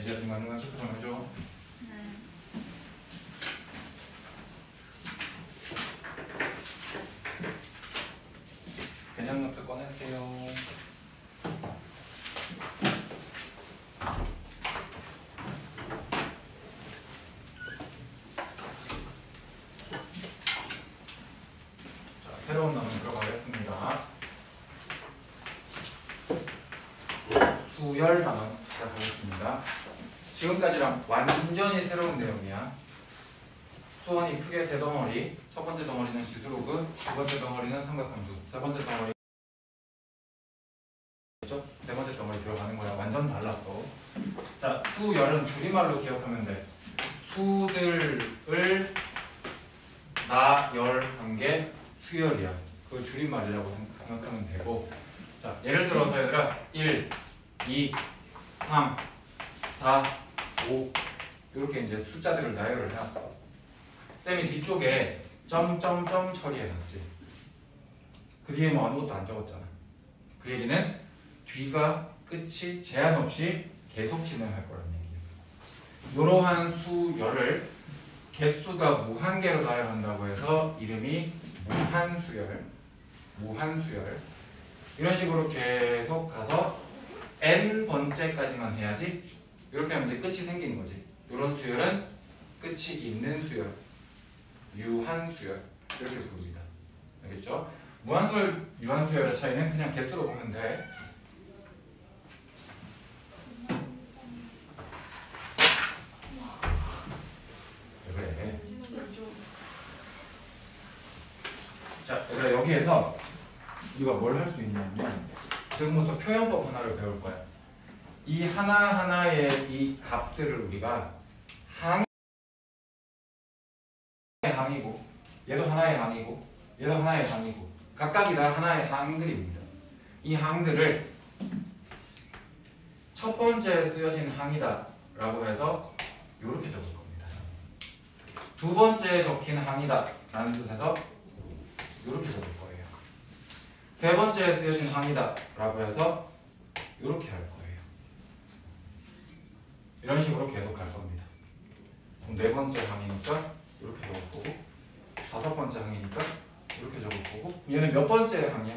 예지야 중간중간 체크 좀 해줘. 개념 노트 꺼내세요. 새로운 단원 들어가겠습니다. 수열 단원 시작하겠습니다. 지금까지랑 완전히 새로운 내용이야. 수원이 크게 세 덩어리. 첫 번째 덩어리는 지수로그, 두 번째 덩어리는 삼각함수, 세 번째 덩어리 네 번째 덩어리 들어가는 거야. 완전 달라 또. 자, 수열은 줄임말로 기억하면 돼. 수들을 나열한 게 수열이야. 그 줄임말이라고 생각하면 되고. 자, 예를 들어서 얘들아 1, 2, 3, 4, 5 이렇게 이제 숫자들을 나열을 해놨어. 쌤이 뒤쪽에 점점점 처리해놨지. 그 뒤에 뭐 아무것도 안 적었잖아. 그 얘기는 뒤가 끝이 제한 없이 계속 진행할 거라는 얘기예요. 이러한 수열을 개수가 무한개로 나열한다고 해서 이름이 무한수열. 무한수열. 이런 식으로 계속 가서 n번째까지만 해야지. 이렇게 하면 이제 끝이 생기는 거지. 이런 수열은 끝이 있는 수열. 유한수열. 이렇게 부릅니다. 알겠죠? 무한수열, 유한수열의 차이는 그냥 개수로 보면 돼. 왜 그래? 자, 그래서 여기에서 우리가 뭘 할 수 있냐면 지금부터 표현법 하나를 배울 거야. 이 하나하나의 이 값들을 우리가 항의 항이고 얘도 하나의 항이고 얘도 하나의 항이고 각각이 다 하나의 항들입니다. 이 항들을 첫 번째 쓰여진 항이다 라고 해서 이렇게 적을 겁니다. 두 번째에 적힌 항이다 라는 뜻에서 이렇게 적을 거예요. 세 번째에 쓰여진 항이다 라고 해서 이렇게 할 거예요. 이런 식으로 계속 갈 겁니다. 그럼 네 번째 항이니까 이렇게 적을 거고 다섯 번째 항이니까 이렇게 적을 거고 얘는 몇 번째 항이야?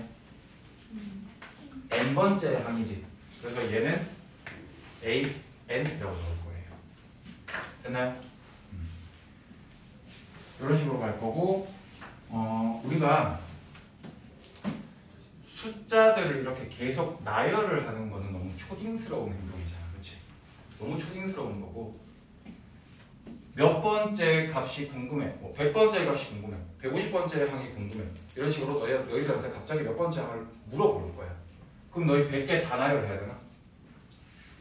n번째 항이지. 그래서 얘는 a, n이라고 적을 거예요. 됐나요? 이런 식으로 갈 거고 우리가 숫자들을 이렇게 계속 나열을 하는 거는 너무 초딩스러운 행동이잖아. 그렇지? 너무 초딩스러운 거고 몇 번째 값이 궁금해. 뭐 100번째 값이 궁금해. 150번째 항이 궁금해. 이런 식으로 너희들한테 갑자기 몇 번째 항을 물어볼 거야. 그럼 너희 100개 다 나열해야 되나?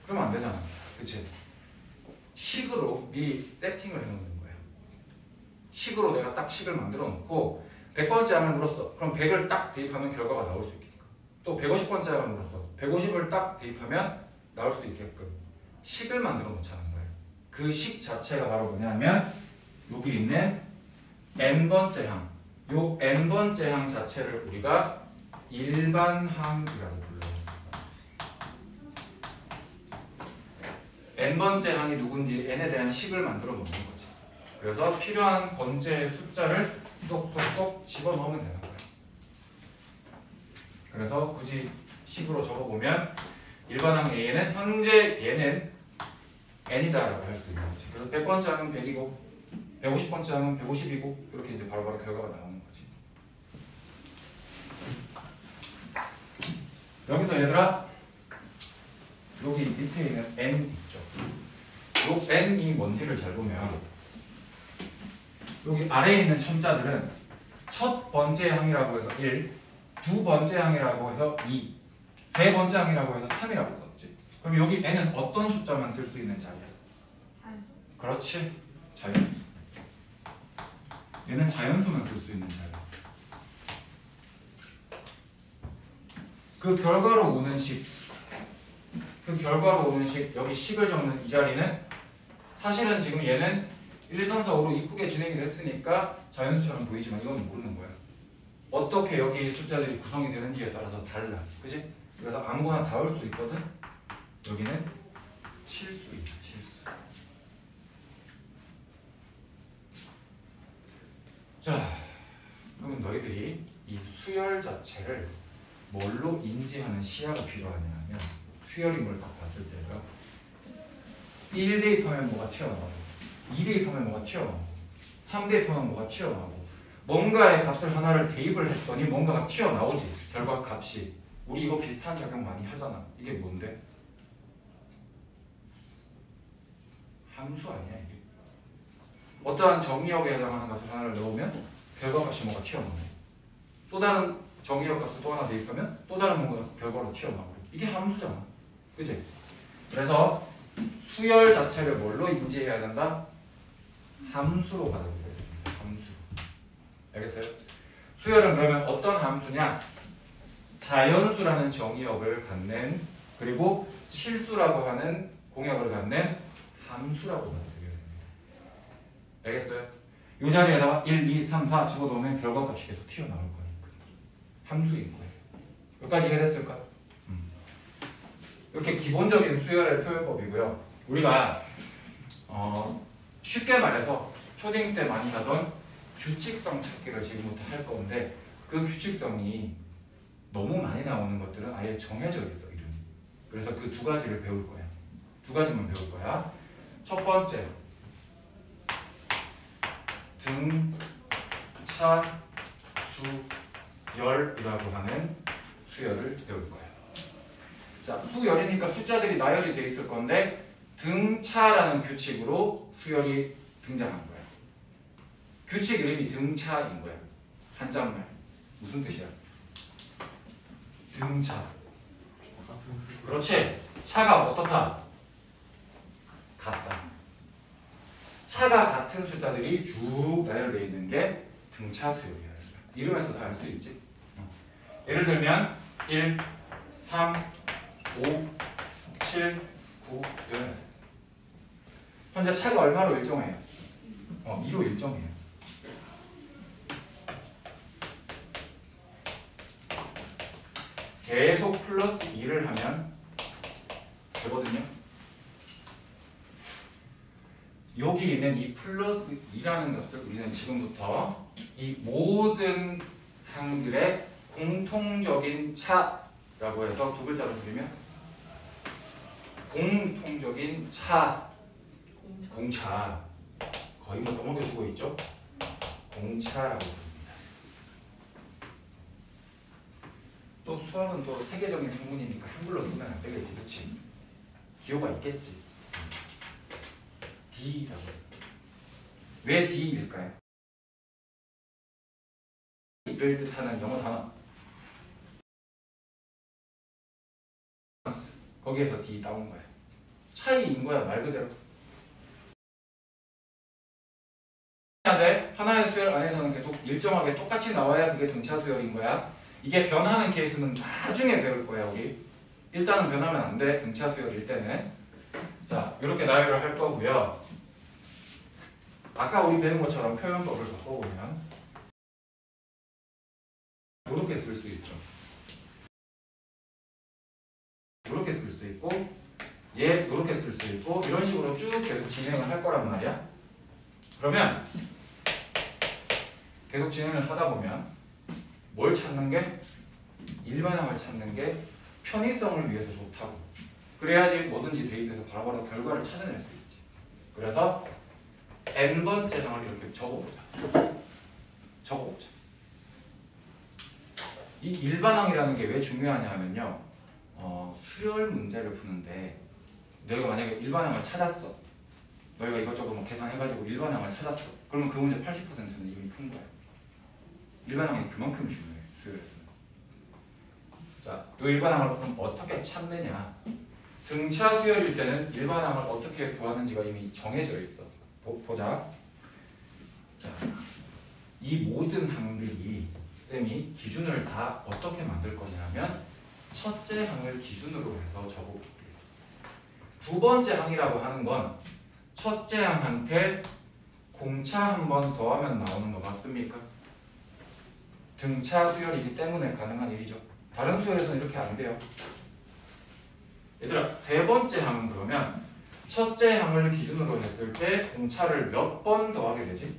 그러면 안 되잖아. 그치? 식으로 미리 세팅을 해놓는 거야. 식으로 내가 딱 식을 만들어 놓고 100번째 항을 물었어. 그럼 100을 딱 대입하면 결과가 나올 수 있게끔. 또 150번째 항을 물었어. 150을 딱 대입하면 나올 수 있게끔 식을 만들어 놓자는 거예요. 그 식 자체가 바로 뭐냐면 여기 있는 n번째 항. 요 n번째 항 자체를 우리가 일반항이라고 불러요. n번째 항이 누군지 n에 대한 식을 만들어 놓는 거지. 그래서 필요한 번째의 숫자를 쏙쏙쏙 집어넣으면 되는 거예요. 그래서 굳이 식으로 적어보면 일반항 A는 현재 얘는 n이다라고 할 수 있는 거지. 그래서 100번째 항은 100이고 150번째 항은 150이고 이렇게 이제 바로바로 결과가 나오는 거지. 여기서 얘들아 여기 밑에 있는 n 있죠. 요 n이 뭔지를 잘 보면 여기 아래에 있는 첨자들은 첫 번째 항이라고 해서 1, 두 번째 항이라고 해서 2, 세 번째 항이라고 해서 3이라고 썼지. 그럼 여기 n은 어떤 숫자만 쓸 수 있는 자리야? 자연수. 그렇지. 자연수. 얘는 자연수만 쓸 수 있는 자리야. 그 결과로 오는 식, 여기 식을 적는 이 자리는 사실은 지금 얘는 1, 3, 4, 5로 이쁘게 진행이 됐으니까 자연수처럼 보이지만 이건 모르는 거야. 어떻게 여기 숫자들이 구성이 되는지에 따라서 달라. 그지? 그래서 아무거나 다 올 수 있거든. 여기는 실수입니다. 실수. 자, 그러면 너희들이 이 수열 자체를 뭘로 인지하는 시야가 필요하냐면 수열임을 딱 봤을 때가 1 대입하면 뭐가 튀어나오고 2 대입하면 뭐가 튀어나오고 3 대입하면 뭐가 튀어나오고 뭔가의 값을 하나를 대입을 했더니 뭔가가 튀어나오지. 결과 값이. 우리 이거 비슷한 작용 많이 하잖아. 이게 뭔데? 함수 아니야 이게. 어떠한 정의역에 해당하는 값을 하나를 넣으면 결과값이 뭐가 튀어나오네. 또 다른 정의역 값을 또 하나 대입하면 또 다른 뭔가 결과로 튀어나오고. 이게 함수잖아. 그치? 그래서 수열 자체를 뭘로 인지해야 된다? 함수로 받아들여야 됩니다. 함수. 알겠어요? 수열은 그러면 어떤 함수냐? 자연수라는 정의역을 갖는 그리고 실수라고 하는 공역을 갖는 함수라고 받아들여야 됩니다. 알겠어요? 이 자리에다가 1, 2, 3, 4 집어넣으면 결과값이 계속 튀어나올 거니까 함수인 거예요. 여기까지 이해됐을까? 이렇게 기본적인 수열의 표현법이고요. 우리가 쉽게 말해서 초딩 때 많이 하던 규칙성 찾기를 지금부터 할 건데 그 규칙성이 너무 많이 나오는 것들은 아예 정해져 있어 이름이. 그래서 그 두 가지를 배울 거야. 두 가지만 배울 거야. 첫 번째 등, 차, 수, 열이라고 하는 수열을 배울 거야. 자, 수열이니까 숫자들이 나열이 돼 있을 건데 등차라는 규칙으로 수열이 등장한 거야. 규칙 이름이 등차인 거야. 한자말. 무슨 뜻이야? 등차. 그렇지. 차가 어떻다? 같다. 차가 같은 숫자들이 쭉 나열되어 있는 게 등차 수열이야. 이름에서 다 알 수 있지. 예를 들면 1, 3, 5, 7, 9 이런. 현재 차가 얼마로 일정해요? 2로 일정해요. 계속 플러스 2를 하면 되거든요. 여기 있는 이 플러스 2라는 값을 우리는 지금부터 이 모든 항들의 공통적인 차라고 해서 두 글자로 줄이면 공통적인 차, 공차. 거의 뭐 떠먹여주고 있죠? 공차라고 부릅니다. 또 수학은 또 세계적인 학문이니까 한글로 쓰면 안 되겠지, 그렇지? 기호가 있겠지. D라고 써. 왜 D일까요? 이를 뜻하는 영어 단어. 거기에서 D 따온 거야. 차이인 거야, 말 그대로. 하나의 수열 안에서는 계속 일정하게 똑같이 나와야 그게 등차 수열인 거야. 이게 변하는 케이스는 나중에 배울 거야, 우리. 일단은 변하면 안 돼, 등차 수열일 때는. 자, 이렇게 나열을 할 거고요. 아까 우리 배운 것처럼 표현법을 바꿔보면 이렇게 쓸 수 있죠. 이렇게 쓸 수 있고 얘 이렇게 쓸 수 있고 이런 식으로 쭉 계속 진행을 할 거란 말이야. 그러면 계속 진행을 하다 보면 뭘 찾는 게? 일반항을 찾는 게 편의성을 위해서 좋다고. 그래야지 뭐든지 대입해서 바로바로 결과를 찾아낼 수 있지. 그래서 n번째 항을 이렇게 적어보자. 적어보자. 이 일반항이라는 게 왜 중요하냐 하면요. 수열 문제를 푸는데 너희가 만약에 일반항을 찾았어. 너희가 이것저것 뭐 계산해가지고 일반항을 찾았어. 그러면 그 문제 80%는 이미 푼 거야. 일반항이 그만큼 중요해. 수열에서는. 자, 이 일반항을 그럼 어떻게 찾느냐. 등차 수열일 때는 일반항을 어떻게 구하는지가 이미 정해져 있어. 보자. 자, 이 모든 항들이 쌤이 기준을 다 어떻게 만들 거냐면 첫째 항을 기준으로 해서 적어볼게요. 두 번째 항이라고 하는 건 첫째 항한테 공차 한 번 더하면 나오는 거 맞습니까? 등차 수열이기 때문에 가능한 일이죠. 다른 수열에서는 이렇게 안 돼요. 얘들아, 세 번째 항은 그러면 첫째 항을 기준으로 했을 때 공차를 몇 번 더하게 되지?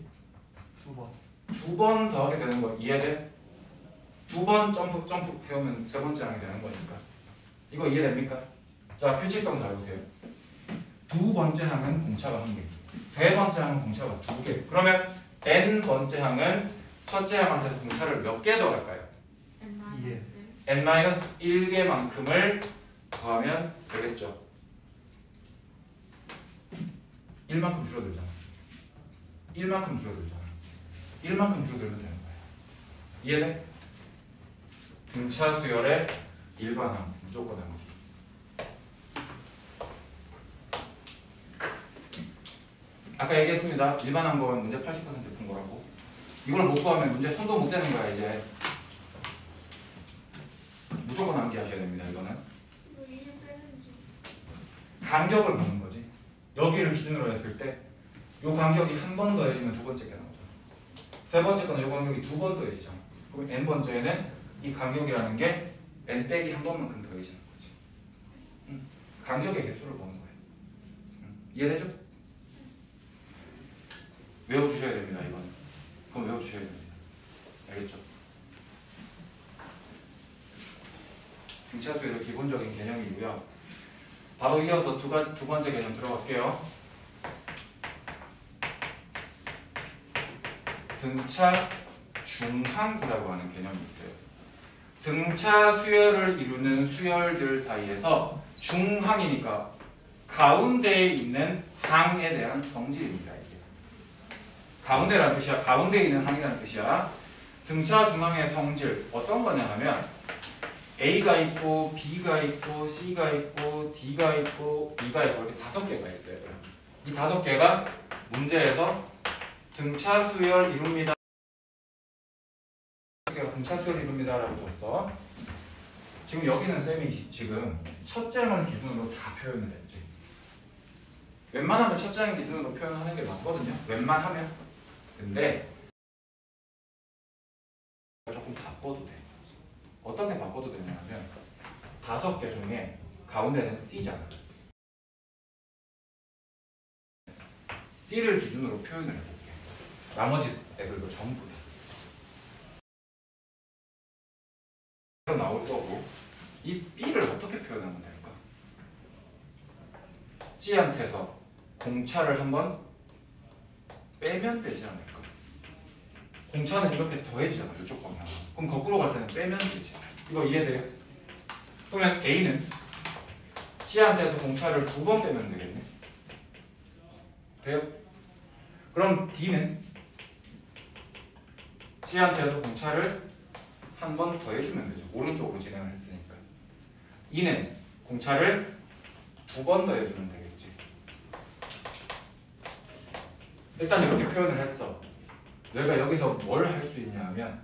2번. 2번 더하게 되는 거 이해돼? 2번 점프 해오면 세 번째 항이 되는 거니까. 이거 이해됩니까? 자, 규칙성 잘 보세요. 두 번째 항은 공차가 1개, 세 번째 항은 공차가 2개. 그러면 n 번째 항은 첫째 항한테서 공차를 몇 개 더할까요? n-1개만큼을 더하면 되겠죠. 1만큼 줄어들잖아. 1만큼 줄어들잖아. 1만큼 줄어들면 되는 거야. 이해돼? 등차 수열의 일반항 무조건 암기. 아까 얘기했습니다. 일반항 거면 문제 80% 푼 거라고. 이걸 못 구하면 문제 손도 못 대는 거야 이제. 무조건 암기하셔야 됩니다. 이거는 간격을 보는 거지. 여기를 기준으로 했을 때 이 간격이 한 번 더해지면 두 번째 게 나오죠. 세 번째 거는 이 간격이 두 번 더해지잖아. 그럼 n 번째에는 이 간격이라는 게 n 빼기 한 번만큼 더해지는 거지. 간격의 개수를 보는 거예요. 이해되죠? 외워주셔야 됩니다. 이거는. 그럼 외워주셔야 됩니다. 알겠죠? 등차수열의 기본적인 개념이고요. 바로 이어서 두 번째 개념 들어갈게요. 등차 중항이라고 하는 개념이 있어요. 등차 수열을 이루는 수열들 사이에서 중항이니까 가운데에 있는 항에 대한 성질입니다. 이게. 가운데라는 뜻이야. 가운데에 있는 항이라는 뜻이야. 등차 중항의 성질 어떤 거냐 하면 A가 있고 B가 있고 C가 있고 D가 있고 E가 있고 이렇게 5개가 있어요. 이 5개가 문제에서 등차 수열 이룹니다. 등차 수열 이룹니다라고 줬어. 지금 여기는 쌤이 지금 첫째만 기준으로 다 표현을 했지. 웬만하면 첫째만 기준으로 표현하는 게 맞거든요. 웬만하면. 근데 조금 바꿔도 돼. 어떻게 바꿔도 되냐면 5개 중에 가운데는 C잖아. C를 기준으로 표현을 해볼게. 나머지 애들도 전부 다 나올 거고 이 B를 어떻게 표현하면 될까? C한테서 공차를 한번 빼면 되지 않을까? 공차는 이렇게 더해지잖아. 이쪽 방향. 그럼 거꾸로 갈 때는 빼면 되지. 이거 이해돼요? 그러면 A는 C한테서 공차를 2번 빼면 되겠네. 돼요? 그럼 D는 C한테서 공차를 한 번 더 해주면 되죠. 오른쪽으로 진행을 했으니까. E는 공차를 2번 더 해주면 되겠지. 일단 이렇게 표현을 했어. 내가 여기서 뭘 할 수 있냐 하면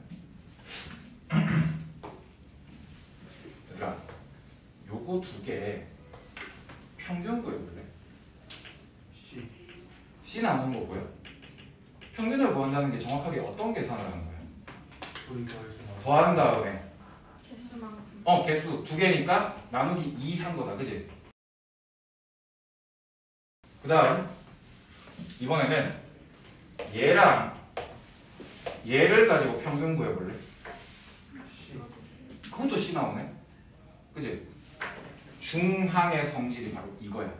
얘들아 요거 2개 평균 구해볼래? C 나오는 거 보여? 평균을 구한다는 게 정확하게 어떤 계산을 하는 거야? 더한 다음에 개수만큼. 개수 2개니까 나누기 2 한 거다. 그지? 그 다음 이번에는 얘랑 얘를 가지고 평균 구해볼래? 그것도 C 나오네. 그지? 중항의 성질이 바로 이거야.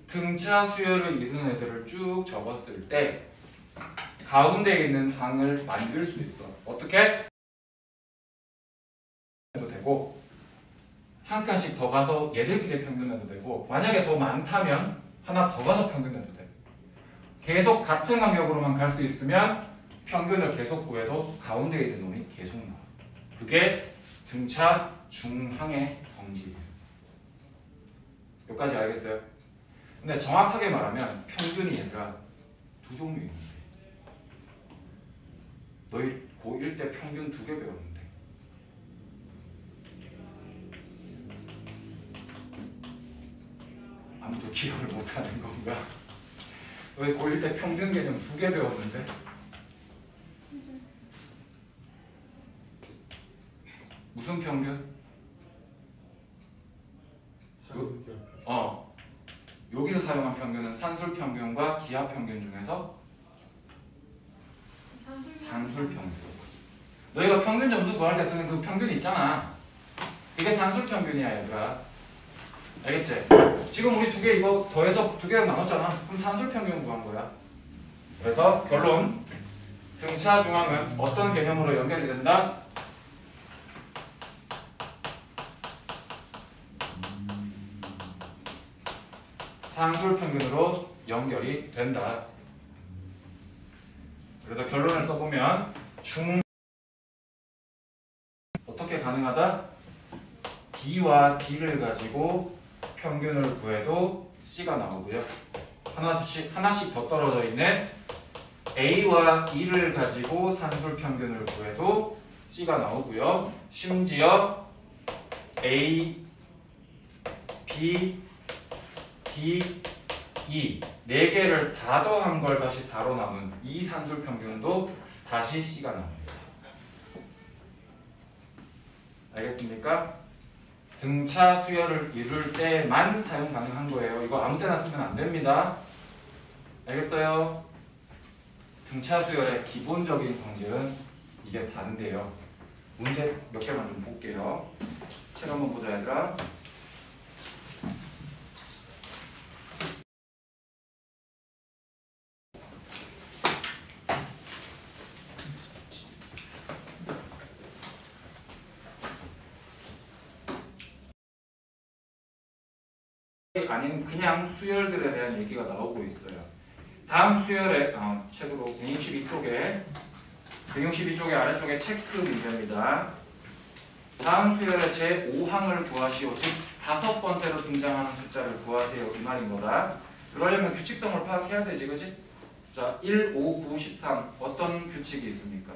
등차 수열을 이루는 애들을 쭉 적었을 때 가운데에 있는 항을 만들 수 있어. 어떻게? 해도 되고 한 칸씩 더 가서 얘들끼리 평균해도 되고 만약에 더 많다면 하나 더 가서 평균해도 돼. 계속 같은 간격으로만 갈 수 있으면 평균을 계속 구해도 가운데에 있는 놈이 계속 나와. 그게 등차 중항의 성질이에요. 여기까지 알겠어요? 근데 정확하게 말하면 평균이 얘들아 2 종류 있는데 너희 고1 때 평균 2개 배웠는데 아무도 기억을 못하는 건가? 너희 고1 때 평균 개념 2개 배웠는데 무슨 평균? 여기서 사용한 평균은 산술 평균과 기하 평균 중에서 산술 평균. 너희가 평균 점수 구할 때 쓰는 그 평균 있잖아. 이게 산술 평균이야 얘들아. 알겠지? 지금 우리 두 개 이거 더해서 두 개로 나눴잖아. 그럼 산술 평균 구한 거야. 그래서 결론. 등차 중앙은 어떤 개념으로 연결이 된다? 산술 평균으로 연결이 된다. 그래서 결론을 써보면 어떻게 가능하다? B와 D를 가지고 평균을 구해도 C가 나오고요. 하나씩 더 떨어져 있는 A와 E를 가지고 산술 평균을 구해도 C가 나오고요. 심지어 A, B, D, E 4개를 다 더한 걸 다시 4로 남은 이 산술 평균도 다시 C가 나옵니다. 알겠습니까? 등차 수열을 이룰 때만 사용 가능한 거예요. 이거 아무 때나 쓰면 안 됩니다. 알겠어요? 등차 수열의 기본적인 성질은 이게 다인데요. 문제 몇 개만 좀 볼게요. 책 한번 보자 얘들아. 아닌 그냥 수열들에 대한 얘기가 나오고 있어요. 다음 수열의 책으로 162쪽에 아래쪽에 체크 문제입니다. 다음 수열의 제5항을 구하시오. 즉 5번째로 등장하는 숫자를 구하세요. 이 말인 거다. 그러려면 규칙성을 파악해야 되지, 그렇지? 자, 1, 5, 9, 13 어떤 규칙이 있습니까?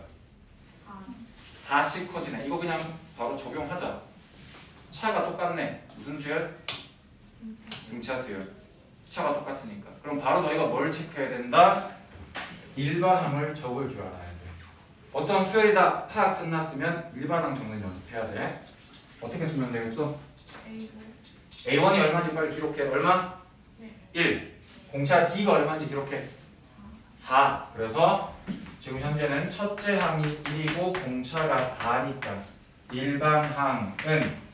4씩 커지네. 이거 그냥 바로 적용하자. 차가 똑같네. 무슨 수열? 등차 수열. 차가 똑같으니까. 그럼 바로 너희가 뭘 체크해야 된다? 일반항을 적을 줄 알아야 돼. 어떤 수열이다 파악 끝났으면 일반항 적는 연습해야 돼. 어떻게 쓰면 되겠어? A1이 얼마인지 빨리 기록해. 얼마? 1. 공차 D가 얼마인지 기록해. 4. 그래서 지금 현재는 첫째 항이 1이고 공차가 4니까 일반항은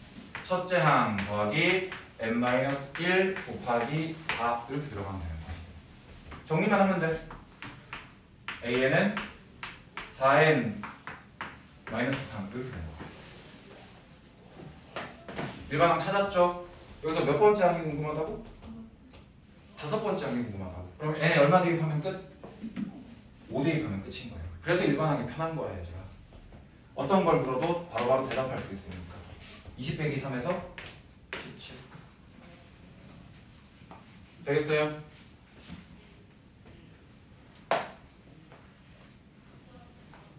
첫째 항 더하기 n-1 곱하기 4 이렇게 들어가면 돼요. 정리만 하면 돼. AN은 4n-3 이렇게 되는 거야. 일반항 찾았죠? 여기서 몇 번째 항이 궁금하다고? 5번째 항이 궁금하다고. 그럼 n에 얼마 대입하면 끝? 5 대입하면 끝인 거예요. 그래서 일반항이 편한 거야 얘들아. 어떤 걸 물어도 바로바로 대답할 수 있으니까. 20 빼기 3에서 17 되겠어요?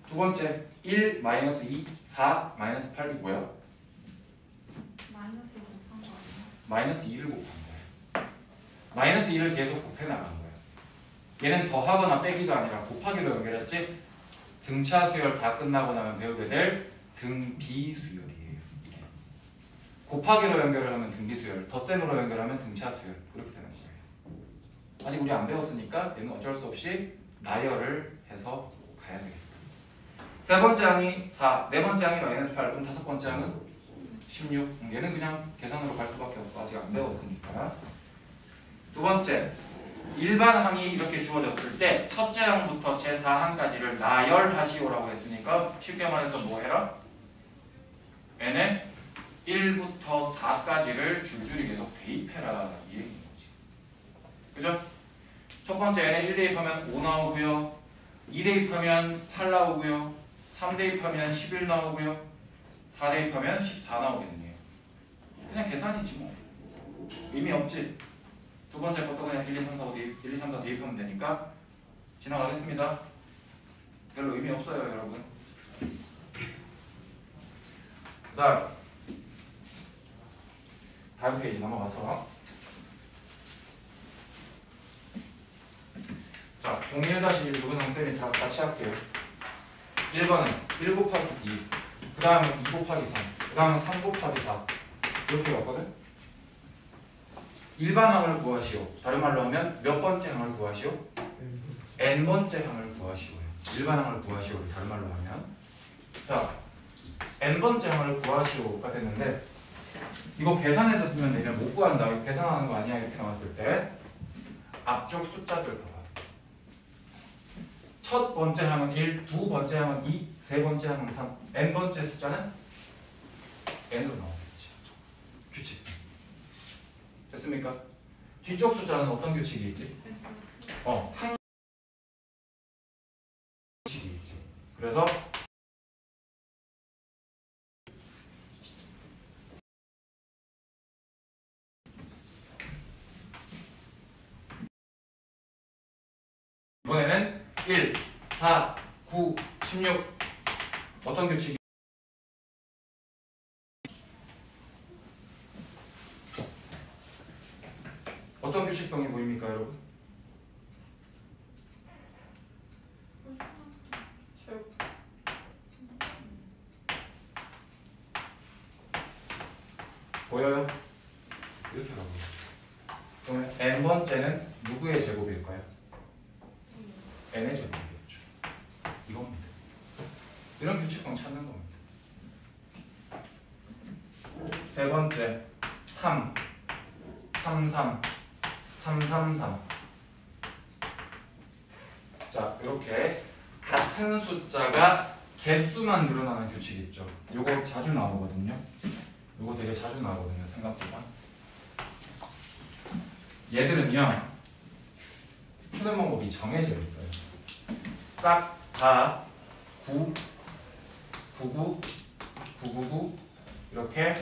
두 번째 1, 마이너스 2, 4, 마이너스 8이 뭐야? 마이너스 2를 곱한 거야. 마이너스 2를 계속 곱해 나간 거야. 얘는 더하거나 빼기가 아니라 곱하기로 연결했지. 등차 수열 다 끝나고 나면 배우게 될 등비 수열이에요. 이게. 곱하기로 연결을 하면 등비 수열, 덧셈으로 연결하면 등차 수열. 그렇게 되는 거예요. 아직 우리 안 배웠으니까 얘는 어쩔 수 없이 나열을 해서 가야 되겠다. 세 번째 항이 4, 네 번째 항이 마이너스 8, 그럼 다섯 번째 항은 16. 얘는 그냥 계산으로 갈 수밖에 없어. 아직 안 배웠으니까. 두 번째, 일반항이 이렇게 주어졌을 때 첫째 항부터 제4항까지를 나열하시오라고 했으니까 쉽게 말해서 뭐 해라? n에 1부터 4까지를 줄줄이 계속 대입해라 이 얘기인 거지. 그죠? 첫 번째 n에 1 대입하면 5 나오고요. 2 대입하면 8 나오고요. 3 대입하면 11 나오고요. 4 대입하면 14 나오겠네요. 그냥 계산이지 뭐. 의미 없지? 두 번째 것도 그냥 1, 2, 3, 4, 5 대입, 1, 2, 3, 4 대입하면 되니까 지나가겠습니다. 별로 의미 없어요 여러분. 그 다음 페이지 넘어가서 자, 01-1 누구는 쌤이 다 같이 할게요. 1번은 1 곱하기 2, 그 다음은 2 곱하기 3, 그 다음은 3 곱하기 4 이렇게 왔거든? 일반항을 구하시오. 다른 말로 하면 몇 번째 항을 구하시오? n번째 항을 구하시오요. 일반항을 구하시오. 다른 말로 하면 자 n번째 항을 구하시오가 됐는데 이거 계산해서 쓰면 되냐? 못 구한다. 이거 계산하는 거 아니야? 이렇게 나왔을 때 앞쪽 숫자들 봐봐. 첫 번째 항은 1, 두 번째 항은 2, 세 번째 항은 3, n번째 숫자는 n으로 나오겠지. 규칙상. 됐습니까? 뒤쪽 숫자는 어떤 규칙이 있지? 항 규칙이 있지. 그래서 이번에는 1, 4, 9, 16 어떤 규칙이 어떤 규칙성이 보입니까, 여러분? 보여요? 이렇게 가고 그러면 n번째는 누구의 제곱일까요? n의 제곱이겠죠. 이겁니다. 이런 규칙성 찾는 겁니다. 세 번째 3, 3, 3, 3, 3, 3. 자, 이렇게 같은 숫자가 개수만 늘어나는 규칙 있죠. 이거 자주 나오거든요. 이거 되게 자주 나오거든요. 생각보다. 얘들은요. 푸는 방법이 정해져 있어요. 싹 다 9, 99, 999 이렇게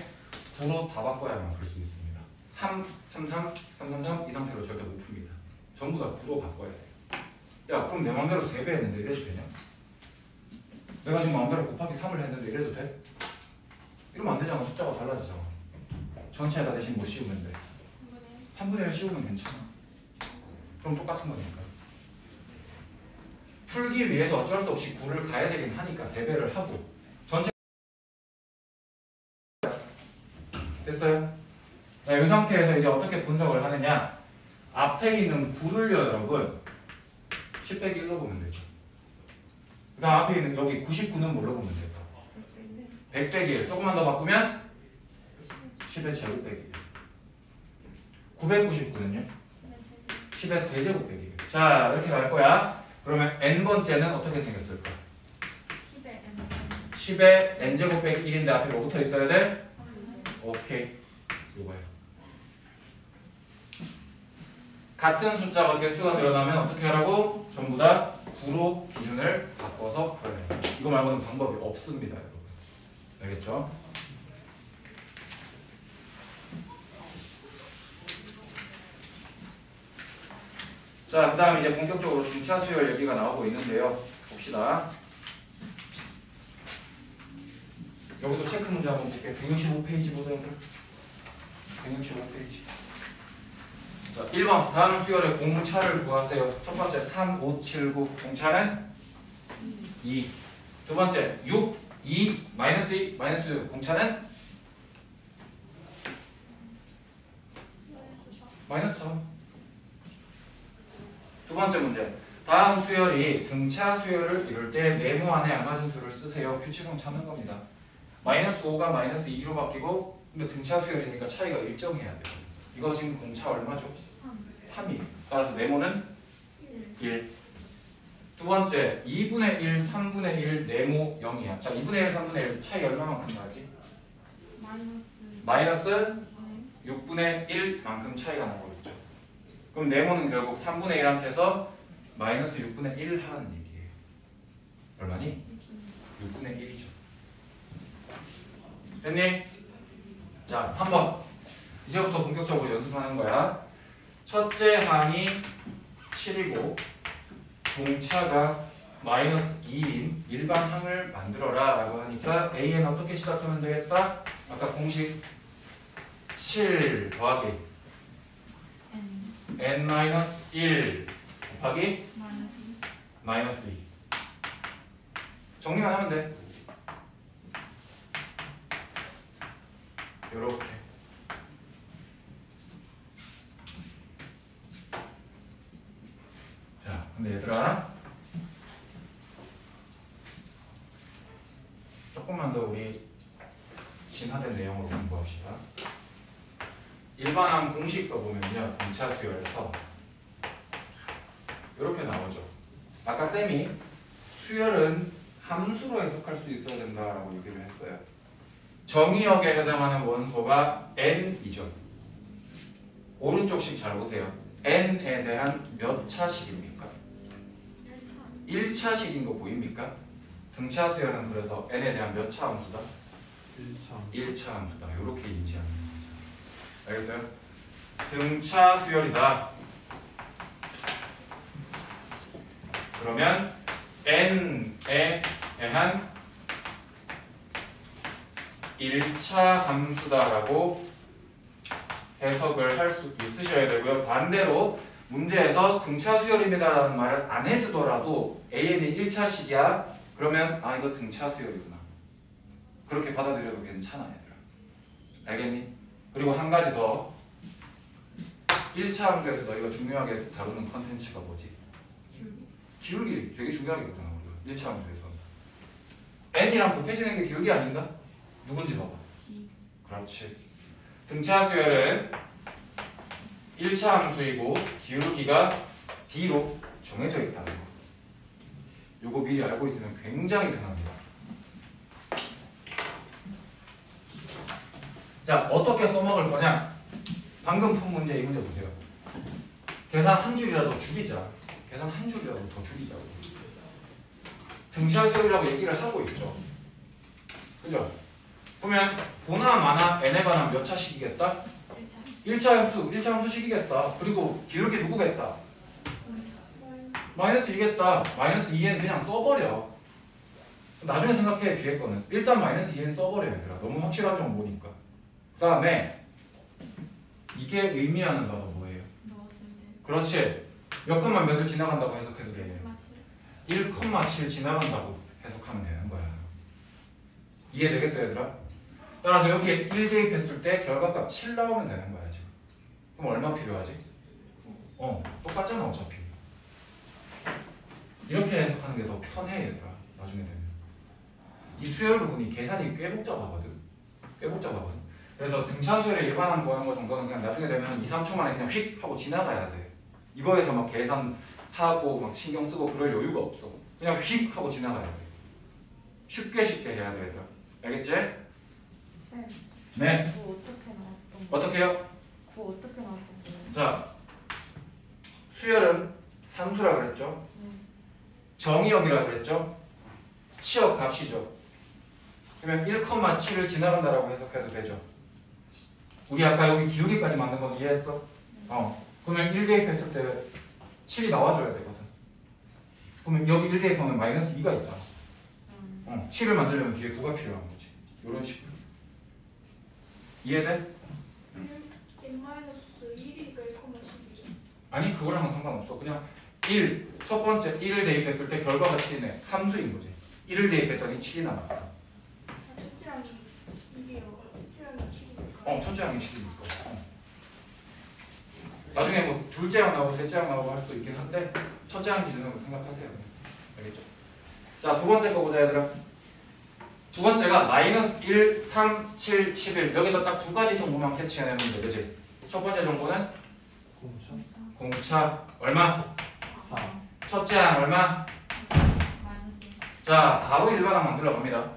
9로 다 바꿔야만 풀 수 있습니다. 3, 3, 3, 3, 3, 3 이 상태로 절대 못 풉니다. 전부 다 9로 바꿔야 돼요. 야, 그럼 내 마음대로 3배 했는데 이래도 되냐? 내가 지금 마음대로 곱하기 3을 했는데 이래도 돼? 이러면 안 되잖아. 숫자가 달라지잖아. 전체에다 대신 못 씌우면 돼. 3분의 1 씌우면 괜찮아. 그럼 똑같은 거니까. 풀기 위해서 어쩔 수 없이 9를 가야 되긴 하니까 3배를 하고 전체 됐어요? 자, 이 상태에서 이제 어떻게 분석을 하느냐? 앞에 있는 9를요, 여러분 10 빼기 1로 보면 되죠. 그 다음 앞에 있는 여기 99는 뭘로 보면 돼요? 100 빼기 1 조금만 더 바꾸면 10의 제곱 빼기 1 999는요? 10의 세제곱 빼기 1 자, 이렇게 갈 거야. 그러면 n번째는 어떻게 생겼을까? 10의 n제곱 빼기 1인데 앞에 뭐 붙어 있어야 돼? 오케이. 이거예요. 같은 숫자가 개수가 늘어나면 어떻게 하라고? 전부 다 9로 기준을 바꿔서 풀어야 돼요. 이거 말고는 방법이 없습니다, 여러분. 알겠죠? 자, 그 다음 이제 본격적으로 등차 수열 얘기가 나오고 있는데요. 봅시다. 여기서 체크 문제 한번 볼게요. 165페이지 보자, 여러분. 165페이지. 자, 1번. 다음 수열의 공차를 구하세요. 첫 번째 3, 5, 7, 9. 공차는 2. 두 번째 6, 2, 마이너스 2, 마이너스 6. 공차는 마이너스 3. 두 번째 문제. 다음 수열이 등차 수열을 이룰 때 네모 안에 알맞은 수를 쓰세요. 규칙성 찾는 겁니다. 마이너스 5가 마이너스 2로 바뀌고 근데 등차 수열이니까 차이가 일정해야 돼요. 이거 지금 공차 얼마죠? 3이. 따라서 네모는 1. 두 번째 2분의 1, 3분의 1 네모 0이야. 자, 2분의 1, 3분의 1 차이 얼마만큼 나지? 마이너스 6분의 1만큼 차이가 나고 있죠. 그럼 네모는 결국 3분의 1한테서 마이너스 6분의 1 하라는 얘기예요. 얼마니? 6분의 1이죠. 됐니? 자, 3번. 이제부터 본격적으로 연습하는 거야. 첫째 항이 7이고 공차가 마이너스 2인 일반 항을 만들어라 라고 하니까 A는 어떻게 시작하면 되겠다? 아까 공식 7 더하기 n-1 곱하기 마이너스 2 정리만 하면 돼. 요렇게 근데 얘들아 조금만 더 우리 진화된 내용으로 공부합시다. 일반항 공식 써보면요, 등차 수열에서 이렇게 나오죠. 아까 쌤이 수열은 함수로 해석할 수 있어야 된다라고 얘기를 했어요. 정의역에 해당하는 원소가 n이죠. 오른쪽식 잘 보세요. n에 대한 몇 차식입니까? 1차식인 거 보입니까? 등차 수열은 그래서 n에 대한 몇 차 함수다? 1차 함수다. 이렇게 인지하는 거죠. 알겠어요? 등차 수열이다. 그러면 n에 대한 1차 함수다라고 해석을 할 수 있으셔야 되고요. 반대로 문제에서 등차 수열입니다라는 말을 안 해주더라도 AN이 1차식이야. 그러면 아 이거 등차 수열이구나. 그렇게 받아들여도 괜찮아 얘들아. 알겠니? 그리고 한 가지 더. 1차 함수에서 너희가 중요하게 다루는 컨텐츠가 뭐지? 기울기 되게 중요하게 다루잖아 우리가 1차 함수에서. n이랑 곱해지는 게 기울기 아닌가? 누군지 봐봐. 그렇지. 등차 수열은 1차 함수이고 기울기가 d로 정해져 있다는 거. 요거 미리 알고 있으면 굉장히 편합니다. 자, 어떻게 써먹을 거냐? 방금 푼 문제 이 문제 보세요. 계산 한 줄이라도 줄이자. 계산 한 줄이라도 더 줄이자고. 등차 수열이라고 얘기를 하고 있죠. 그죠? 그러면 보나 마나 n에 관한 몇 차식이겠다? 1차 함수식이겠다. 그리고 기울기 누구겠다? 마이너스 2겠다. 마이너스 2는 그냥 써버려. 나중에 생각해 뒤에 거는. 일단 마이너스 2는 써버려 얘들아. 너무 확실한 정보니까. 그 다음에 이게 의미하는 바가 뭐예요? 그렇지. 몇 컴마 몇을 지나간다고 해석해도 되네요. 1,7 지나간다고 해석하면 되는 거야. 이해되겠어요 얘들아? 따라서 여기에 1 대입했을 때 결과값 7 나오면 되는 거야 지금. 그럼 얼마 필요하지? 똑같잖아 어차피. 이렇게 해석하는 게 더 편해 얘들아. 나중에 되면. 이 수열 부분이 계산이 꽤 복잡하거든. 그래서 등차 수열의 일반항 구하는 거 정도는 그냥 나중에 되면 2, 3초 만에 그냥 휙 하고 지나가야 돼. 이거에서 막 계산하고 막 신경 쓰고 그럴 여유가 없어. 그냥 휙 하고 지나가야 돼. 쉽게 해야 돼 얘들아. 알겠지? 쌤. 네. 구 어떻게 나왔던 거예요? 어떻게요? 구 어떻게 나왔던 거예요? 자, 수열은 함수라 그랬죠? 정의역이라 그랬죠? 치역 값이죠. 그러면 1,7을 지나간다라고 해석해도 되죠. 우리 아까 여기 기울기까지 만든 건 이해했어? 그러면 1 대입했을 때 7이 나와줘야 되거든. 그러면 여기 1 대입하면 마이너스 2가 있잖아. 7을 만들려면 뒤에 9가 필요한 거지. 이런 식으로. 이해돼? n-1이니까 1,7이죠. 아니 그거랑은 상관없어. 그냥 1첫 번째 1을 대입했을 때 결과가 7이네. 함수인 거지. 1을 대입했더니 7이 나왔다. 첫째 항이 1이요. 첫째 항이 7이니까. 첫째 항이 7이니까. 나중에 뭐 둘째 항 나오고 셋째 항 나오고 할 수도 있긴 한데 첫째 항 기준으로 생각하세요. 알겠죠? 자, 두 번째 거 보자 얘들아. 두 번째가 마이너스 1, 3, 7, 11. 여기서 딱 두 가지 정보만 캐치해내면 돼. 그치? 첫 번째 정보는 공차 얼마? 4. 첫째 항 얼마? 자, 바로 일반항 만들어 갑니다.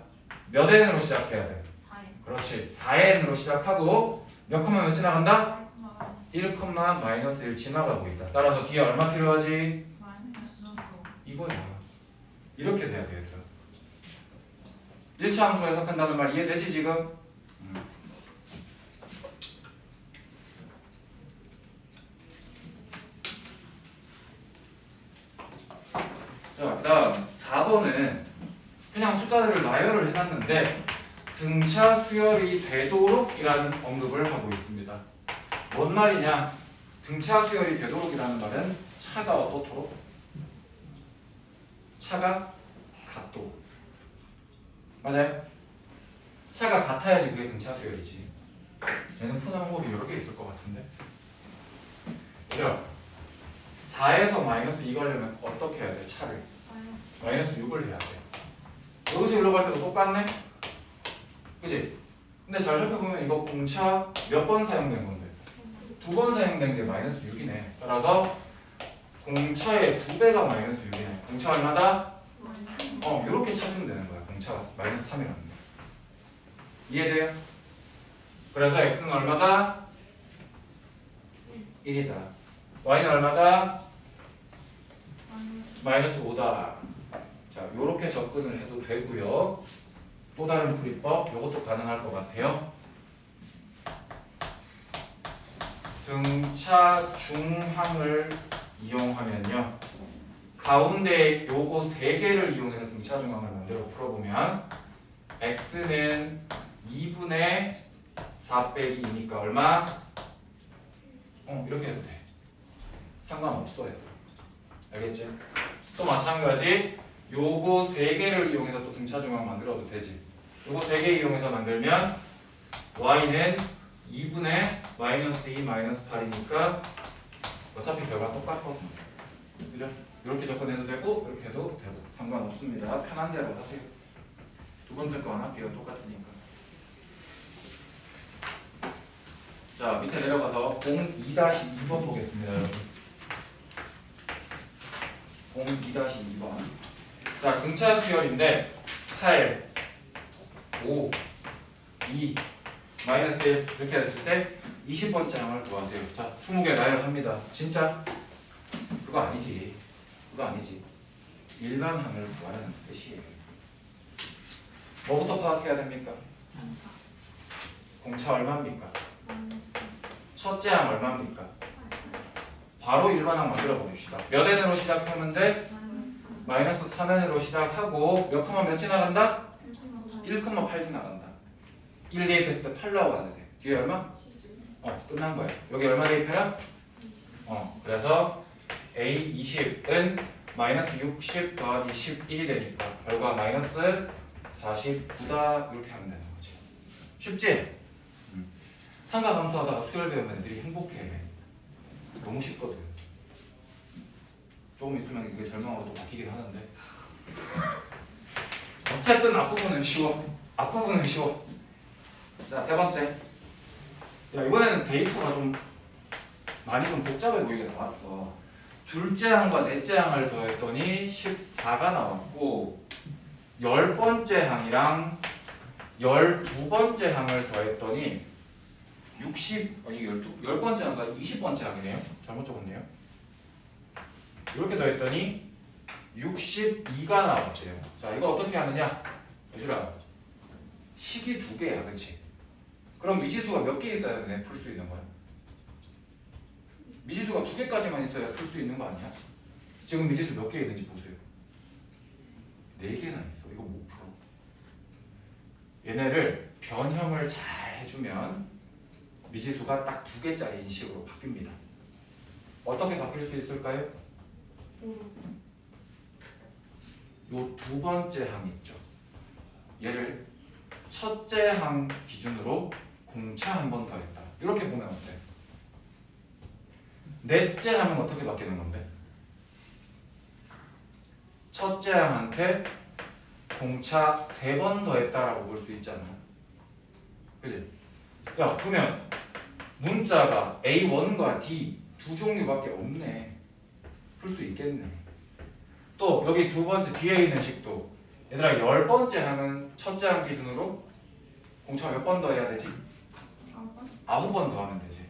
몇 n으로 시작해야 돼? 4에. 그렇지. 4n으로 시작하고 몇 컴마 몇 지나간다? 1, 마이너스 1 지나가고 있다. 따라서 뒤에 얼마 필요하지? 이거야. 이렇게 돼야 돼 얘들아. 1차 함수 해석한다는 말 이해되지 지금? 자, 그다음 4번은 그냥 숫자들을 나열을 해놨는데 등차 수열이 되도록이라는 언급을 하고 있습니다. 뭔 말이냐? 등차 수열이 되도록이라는 말은 차가 어떻도록? 차가 같도록. 맞아요? 차가 같아야지 그게 등차 수열이지. 얘는 푸는 방법이 여러 개 있을 것 같은데. 자, 4에서 마이너스 2가 하려면 어떻게 해야 돼? 차를 마이너스 6을 해야 돼. 여기서 일로 갈 때도 똑같네? 그치? 근데 잘 살펴보면 이거 공차 몇 번 사용된 건데? 2번 사용된 게 마이너스 6이네. 따라서 공차의 2배가 마이너스 6이네. 공차 얼마다? 이렇게 찾으면 되는 거야. 공차가 마이너스 3이라는 거. 이해돼요? 그래서 x는 얼마다? 1이다. y는 얼마다? 마이너스 5다. 자, 요렇게 접근을 해도 되고요. 또 다른 풀이법, 요것도 가능할 것 같아요. 등차 중항을 이용하면요. 가운데 요거 3개를 이용해서 등차 중항을 만들어 풀어보면 x는 2분의 4 빼기 2니까 얼마? 이렇게 해도 돼. 상관없어요. 알겠지? 또 마찬가지 요거 3개를 이용해서 또 등차 중항 만들어도 되지. 요거 3개 이용해서 만들면 y는 2분의 마이너스 2 마이너스 8이니까 어차피 결과 똑같거든요. 그죠? 이렇게 접근해도 되고 이렇게 해도 되고 상관없습니다. 편한 대로 하세요. 두 번째 거 안 할게요. 똑같으니까. 자, 밑에 내려가서 02-2번 보겠습니다. 여러분. 02-2번. 자, 등차 수열인데 8, 5, 2, 마이너스 1 이렇게 했을 때 20번째 항을 구하세요. 자, 20개 나열합니다. 진짜? 그거 아니지. 그거 아니지. 일반 항을 구하는 뜻이에요. 뭐부터 파악해야 됩니까? 공차 얼마입니까? 첫째 항 얼마입니까? 바로 일반 항 만들어 보십시다. 몇 n으로 시작하면 돼? 마이너스 3n으로 시작하고 몇 컴마 몇 지나간다? 1,8 지나간다. 1 대입했을 때 8 나와야 돼. 뒤에 얼마? 끝난 거야. 여기 얼마 대입해요? 그래서 A20은 마이너스 60 더하기 11이 되니까 결과 마이너스 49다 이렇게 하면 되는 거지. 쉽지? 삼각함수하다가 수열 배우면 애들이 행복해. 너무 쉽거든. 조금 있으면 이게 절망으로 또 바뀌긴 하는데 어쨌든 앞부분은 쉬워. 앞부분은 쉬워. 자, 세 번째. 야, 이번에는 데이터가 좀 많이 좀 복잡해 보이게 나왔어. 둘째 항과 넷째 항을 더했더니 14가 나왔고 10번째 항이랑 12번째 항을 더했더니 10번째 항과 20번째 항이네요. 잘못 적었네요. 이렇게 더했더니 62가 나왔대요. 자, 이거 어떻게 하느냐? 얘들아, 식이 2개야, 그렇지? 그럼 미지수가 몇 개 있어야 풀 수 있는 거야? 미지수가 2개까지만 있어야 풀 수 있는 거 아니야? 지금 미지수 몇 개 있는지 보세요. 4개나 있어. 이거 못 풀어. 얘네를 변형을 잘 해주면 미지수가 딱 2개짜리인 식으로 바뀝니다. 어떻게 바뀔 수 있을까요? 요 2번째 항 있죠. 얘를 첫째 항 기준으로 공차 한 번 더 했다. 이렇게 보면 어때? 넷째 항은 어떻게 바뀌는 건데? 첫째 항한테 공차 3번 더 했다라고 볼 수 있잖아. 그지? 야, 그러면 문자가 A1과 D 두 종류밖에 없네. 풀 수 있겠네. 또 여기 두 번째 뒤에 있는 식도 얘들아 10번째 항은 첫째 항 기준으로 공차 몇 번 더 해야 되지? 9번 더 하면 되지.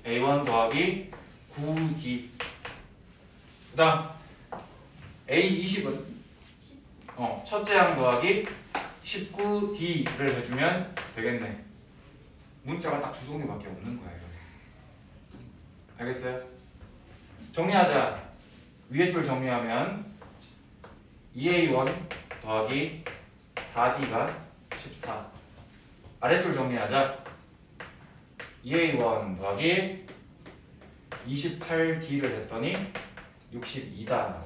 A1 더하기 9D. 그 다음 A20은 첫째 항 더하기 19D를 해주면 되겠네. 문자가 딱 2종류밖에 없는 거예요. 알겠어요? 정리하자. 위에 줄 정리하면 2A1 더하기 4D가 14. 아래줄 정리하자. 2A1 더하기 28D를 했더니 62다.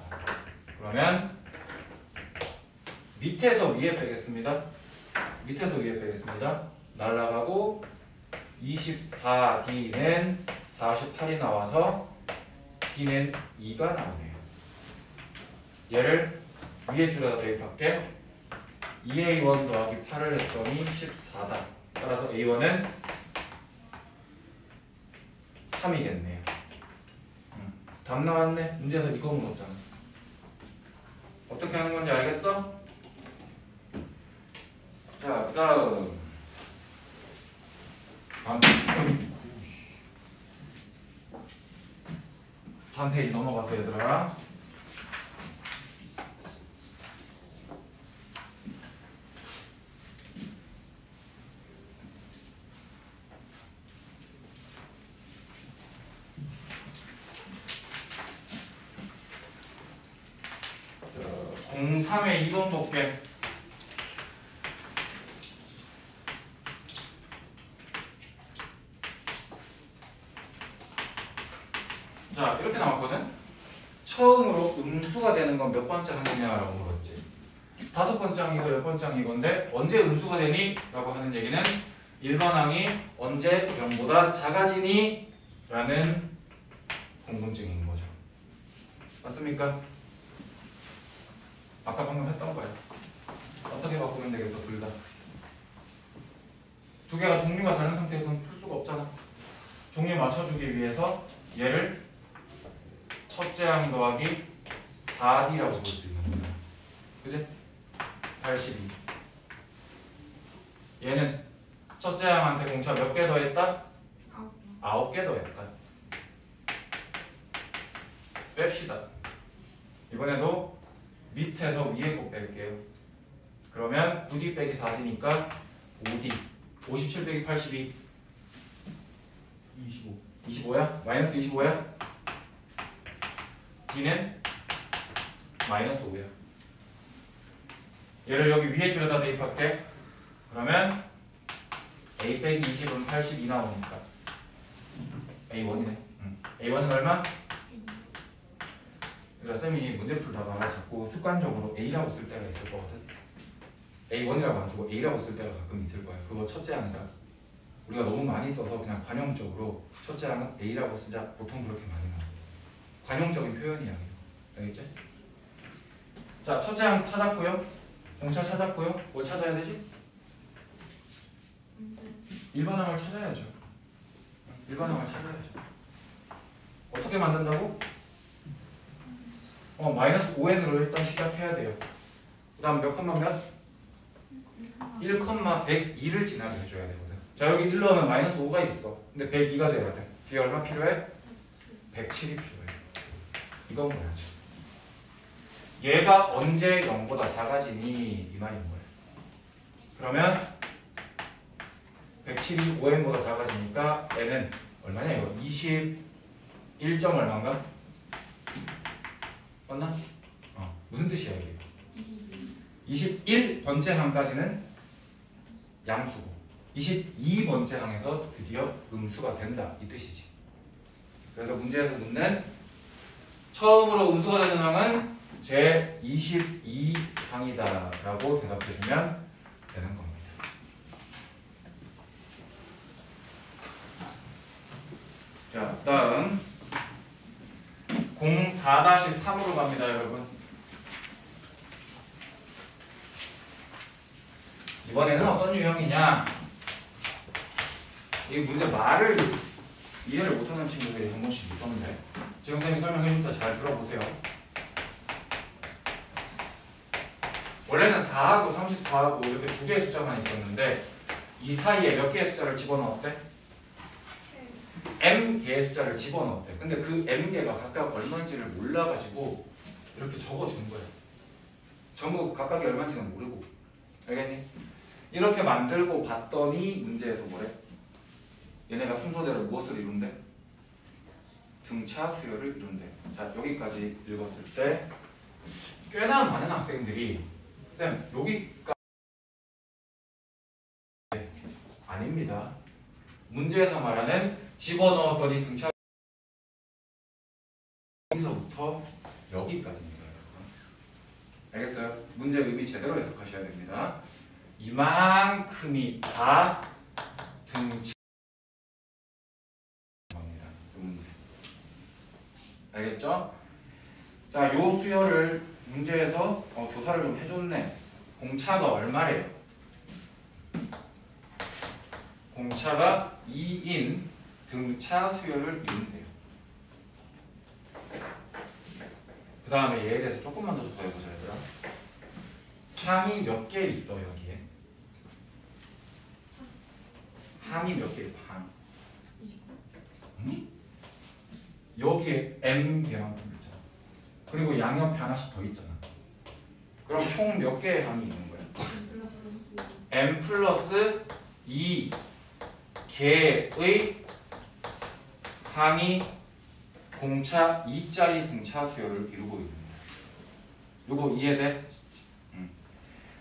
그러면 밑에서 위에 빼겠습니다. 밑에서 위에 빼겠습니다. 날라가고 24D는 48이 나와서 B는 2가 나오네요. 얘를 위에 줄에다 대입할게. 2A1 더하기 8을 했더니 14다. 따라서 A1은 3이겠네요. 답 나왔네. 문제에서 이거 물었잖아. 어떻게 하는 건지 알겠어? 자, 다음 페이지 넘어가서 얘들아. 자, 03의 2번 볼게. 자, 이렇게 나왔거든? 처음으로 음수가 되는 건 몇 번째 항이냐라고 물었지. 5번째 항이고 10번째 항이건데 언제 음수가 되니? 라고 하는 얘기는 일반 항이 언제 0보다 작아지니? 라는 궁금증인 거죠. 맞습니까? 아까 방금 했던 거야. 어떻게 바꾸면 되겠어, 둘 다? 두 개가 종류가 다른 상태에서는 풀 수가 없잖아. 종류에 맞춰주기 위해서 얘를 첫째 항 더하기 4D라고 볼 수 있는 거죠. 그지? 82. 얘는 첫째 항한테 공차 몇 개 더했다? 9개 더했다. 뺍시다. 이번에도 밑에서 위에 거 뺄게요. 그러면 9D 빼기 4D니까 5D. 57 빼기 82. 25. 25야? 마이너스 25야? D는 마이너스 5야. 얘를 여기 위에 줄에다 대입할게. 그러면 A 빼기 20은 82 나오니까 A1이네. A1은 얼마? 그러니까 쌤이 문제 풀다가 자꾸 습관적으로 A라고 쓸 때가 있을 거거든. A1이라고 안 쓰고 A라고 쓸 때가 가끔 있을 거야. 그거 첫째 항이다. 우리가 너무 많이 써서 그냥 관용적으로 첫째 항은 A라고 쓰자. 보통 그렇게 많이 나와. 관용적인 표현이야. 알겠지? 자, 첫째 항 찾았고요. 공차 찾았고요. 뭘 찾아야 되지? 일반 항을 찾아야죠. 일반 항을 찾아야죠. 어떻게 만든다고? 마이너스 5n으로 일단 시작해야 돼요. 그 다음 몇 컴마 몇? 1,102를 지나게 해줘야 되거든. 자, 여기 1로 하면 마이너스 5가 있어. 근데 102가 돼야 돼. 뒤에 얼마 필요해? 107이 필요해. 이건 뭐야지? 얘가 언제 0보다 작아지니? 이 말인 거예요. 그러면 107이 5n보다 작아지니까 n은 얼마냐 이거? 21점 얼마인가? 맞나? 무슨 뜻이야 이게? 21번째 항까지는 양수고 22번째 항에서 드디어 음수가 된다 이 뜻이지. 그래서 문제에서 묻는 처음으로 음수가 되는 항은 제 22항이다 라고 대답해주면 되는 겁니다. 자, 다음 04-3으로 갑니다 여러분. 이번에는 어떤 유형이냐? 이 문제 말을 이해를 못하는 친구들이 한 번씩 있었는데 지금 선생님이 설명해주니까 잘 들어보세요. 원래는 4하고 34하고 이렇게 두 개의 숫자만 있었는데 이 사이에 몇 개의 숫자를 집어넣었대? m개의 숫자를 집어넣었대. 근데 그 m개가 각각 얼마인지를 몰라가지고 이렇게 적어준 거야. 전부 각각이 얼마인지는 모르고. 알겠니? 이렇게 만들고 봤더니 문제에서 뭐래? 얘네가 순서대로 무엇을 이룬대? 등차 수열을 이룬대. 자, 여기까지 읽었을 때 꽤나 많은 학생들이 쌤 여기까지 아닙니다. 문제에서 말하는 집어넣었더니 등차 여기서부터 여기까지입니다. 알겠어요? 문제 의미 제대로 해석하셔야 됩니다. 이만큼이 다 등차 겁니다. 이 문제. 알겠죠? 자, 요 수열을 문제에서 조사를 좀 해줬네. 공차가 얼마래요? 공차가 2인 등차 수열을 이룬대요. 그 다음에 얘에 대해서 조금만 더 조사해보자 얘들아. 항이 몇 개 있어 여기에? 항이 몇 개 있어 항? 응? 여기에 m 개만큼 있잖아. 그리고 양옆에 하나씩 더 있잖아. 그럼 총 몇 개의 항이 있는 거야? m 플러스 2 개의 항이 공차 2짜리 등차 수열을 이루고 있는 거야. 요거 이해돼?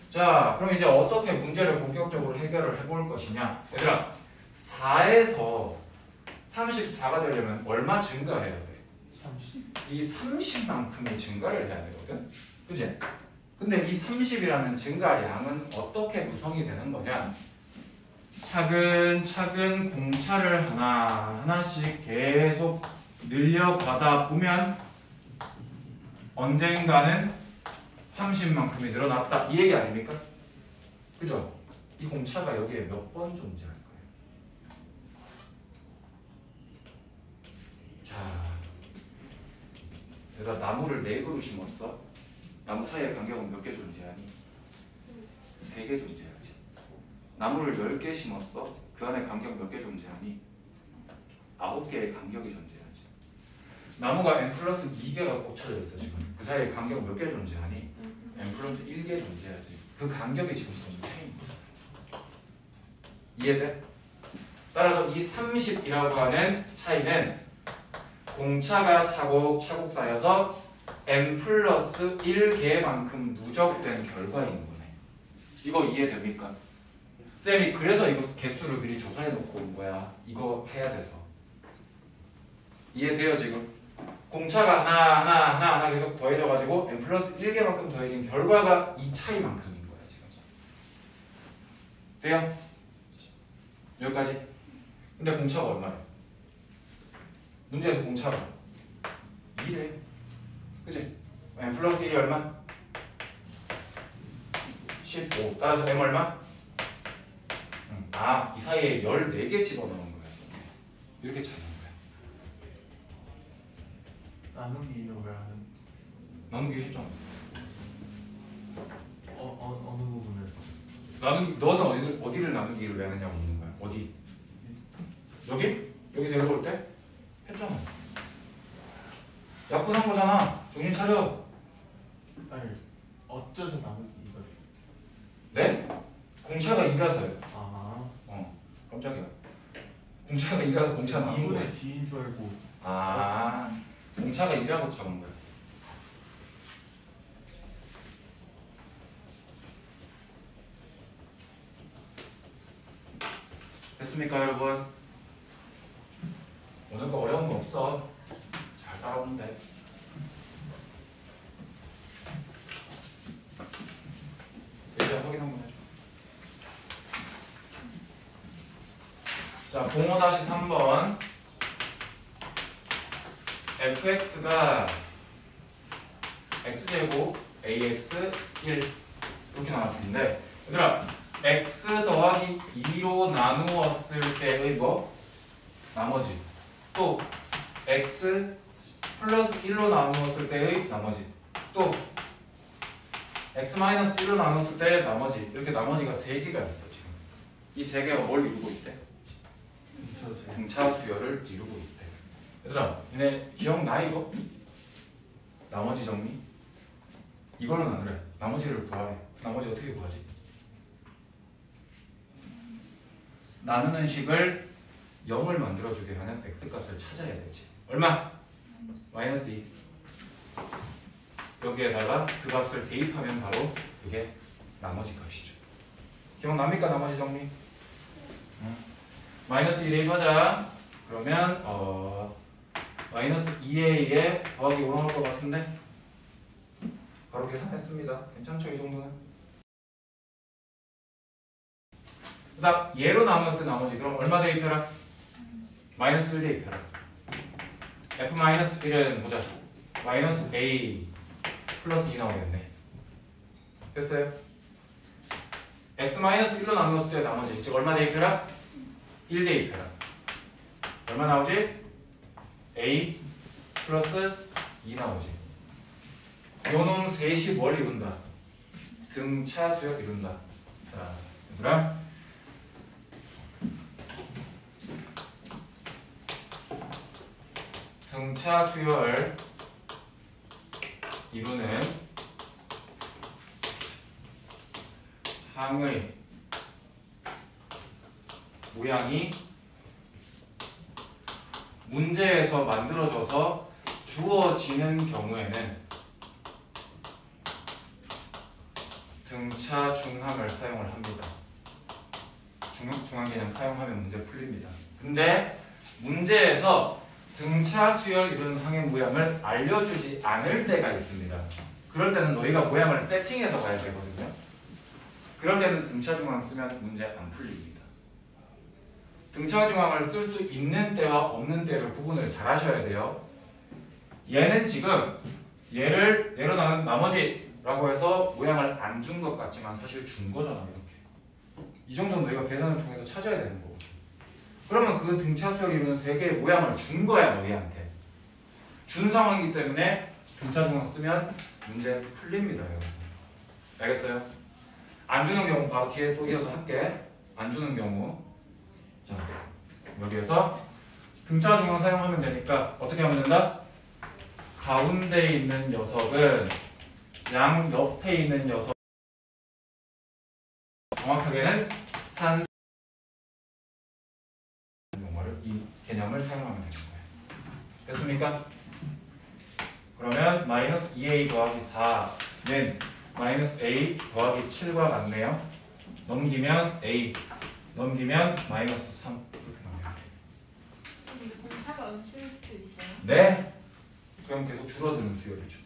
자, 그럼 이제 어떻게 문제를 본격적으로 해결을 해볼 것이냐? 얘들아, 4에서 34가 되려면 얼마 증가해야 돼? 30. 이 30만큼의 증가를 해야 되거든? 그치? 근데 이 30이라는 증가량은 어떻게 구성이 되는 거냐? 차근차근 공차를 하나씩 계속 늘려가다 보면 언젠가는 30만큼이 늘어났다. 이 얘기 아닙니까? 그죠? 이 공차가 여기에 몇 번 존재할 거예요? 자, 얘들아 나무를 4그루 심었어. 나무 사이의 간격은 몇 개 존재하니? 3개 존재하지. 나무를 10개 심었어. 그 안에 간격 몇 개 존재하니? 9개의 간격이 존재하지. 나무가 n 플러스 2개가 꽂혀져 있어 지금. 그 사이에 간격 몇 개 존재하니? n 플러스 1개 존재하지. 그 간격이 지금 차이인 거야. 이해돼? 따라서 이 30이라고 하는 차이는 공차가 차곡차곡 쌓여서 n 플러스 1개만큼 누적된 결과인 거네. 이거 이해됩니까? 쌤이 그래서 이거 개수를 미리 조사해 놓고 온 거야. 이거 해야 돼서. 이해돼요 지금? 공차가 하나 계속 더해져가지고 n 플러스 1개만큼 더해진 결과가 이 차이만큼인 거야 지금. 돼요? 여기까지? 근데 공차가 얼마래? 문제에서 공차가 2래. 그치? n 플러스 1이 얼마? 15. 따라서 m 얼마? 이 사이에 14개 집어넣은 거였어. 이렇게 찾는 거야. 나누기 왜 하는? 나누기 했잖아. 어느 부분에서? 나누기, 너는 어디를 나누기를 왜 하느냐고 묻는 거야. 어디? 여기? 여기서 여기 올 때? 했잖아. 약분한 거잖아. 정신 차려. 아니 어째서 나누기 이거? 네? 공차가 2라서요. 아 깜짝이야. 공차가 2라서 공차 나눈 거야. 2분의 D인 줄 알고. 공차가 2라고 적은 거야. 됐습니까 여러분? 오늘 거 어려운 거 없어. 잘 따라오면 돼. 일단 확인 한번 해줘. 자, 05-3번 fx가 x제곱 ax 1 이렇게 나왔는데 얘들아 x 더하기 2로 나누었을 때의 뭐? 나머지 또 x 플러스 1로 나누었을 때의 나머지 또 x 마이너스 1로 나눴을 때의 나머지 이렇게 나머지가 3개가 있어 지금. 이 3개가 뭘 이루고 있대? 등차 수열을 이루고 있대. 얘들아 얘네 기억나 이거? 나머지 정리? 이걸로 나누래. 나머지를 구하래. 나머지 어떻게 구하지? 나누는 식을 0을 만들어주게 하는 x값을 찾아야 되지. 얼마? 마이너스 2. 여기에다가 그 값을 대입하면 바로 그게 나머지 값이죠. 기억납니까? 나머지 정리? 마이너스 2 대입하자. 그러면 마이너스 2a에 더하기 5 나올 것 같은데 바로 계산했습니다. 괜찮죠? 이 정도는? 그 다음 얘로 나눴을 때 나머지 그럼 얼마 대입해라? 마이너스 1 대입해라. F-1은 보자. 마이너스 A 플러스 2 나오겠네. 됐어요? X-1로 나누었을 때 나머지 즉 얼마 대입해라? 1 대입해라. 얼마 나오지? A 플러스 2 나오지. 요놈 셋이 뭘 이룬다? 등차 수열 이룬다. 자, 얘들아. 등차 수열 이루는 항의 모양이 문제에서 만들어져서 주어지는 경우에는 등차 중항을 사용을 합니다. 중항 개념 사용하면 문제 풀립니다. 근데 문제에서 등차 수열 이루는 항의 모양을 알려주지 않을 때가 있습니다. 그럴 때는 너희가 모양을 세팅해서 가야 되거든요. 그럴 때는 등차 중항 쓰면 문제 안 풀립니다. 등차 중항을 쓸 수 있는 때와 없는 때를 구분을 잘 하셔야 돼요. 얘는 지금 예로 나머지라고 해서 모양을 안 준 것 같지만 사실 준 거잖아. 이렇게. 이 정도는 너희가 계산을 통해서 찾아야 되는 거고. 그러면 그 등차 수열 이루는 세 개의 모양을 준 거야 너희한테. 준 상황이기 때문에 등차 중항 쓰면 문제 풀립니다. 여러분. 알겠어요? 안 주는 경우 바로 뒤에 또 이어서 할게. 안 주는 경우 자 여기에서 등차 중항 사용하면 되니까 어떻게 하면 된다? 가운데 있는 녀석은 양 옆에 있는 녀석 정확하게는 산 용어를 이 개념을 사용하면 되는 거예요. 됐습니까? 그러면 마이너스 2a 더하기 4는 마이너스 a 더하기 7과 같네요. 넘기면 a 넘기면 마이너스 3 이렇게 나와요. 공차가 음수일 수도 있어요? 네. 그럼 계속 줄어드는 수열이죠.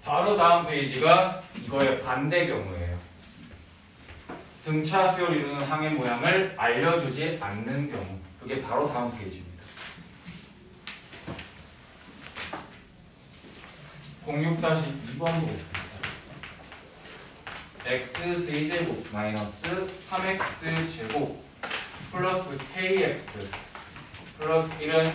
바로 다음 페이지가 이거의 반대 경우예요. 등차 수열 이루는 항의 모양을 알려주지 않는 경우. 그게 바로 다음 페이지입니다. 06-2번 보겠습니다. x 세제곱 마이너스 3x 제곱 플러스 kx 플러스 1은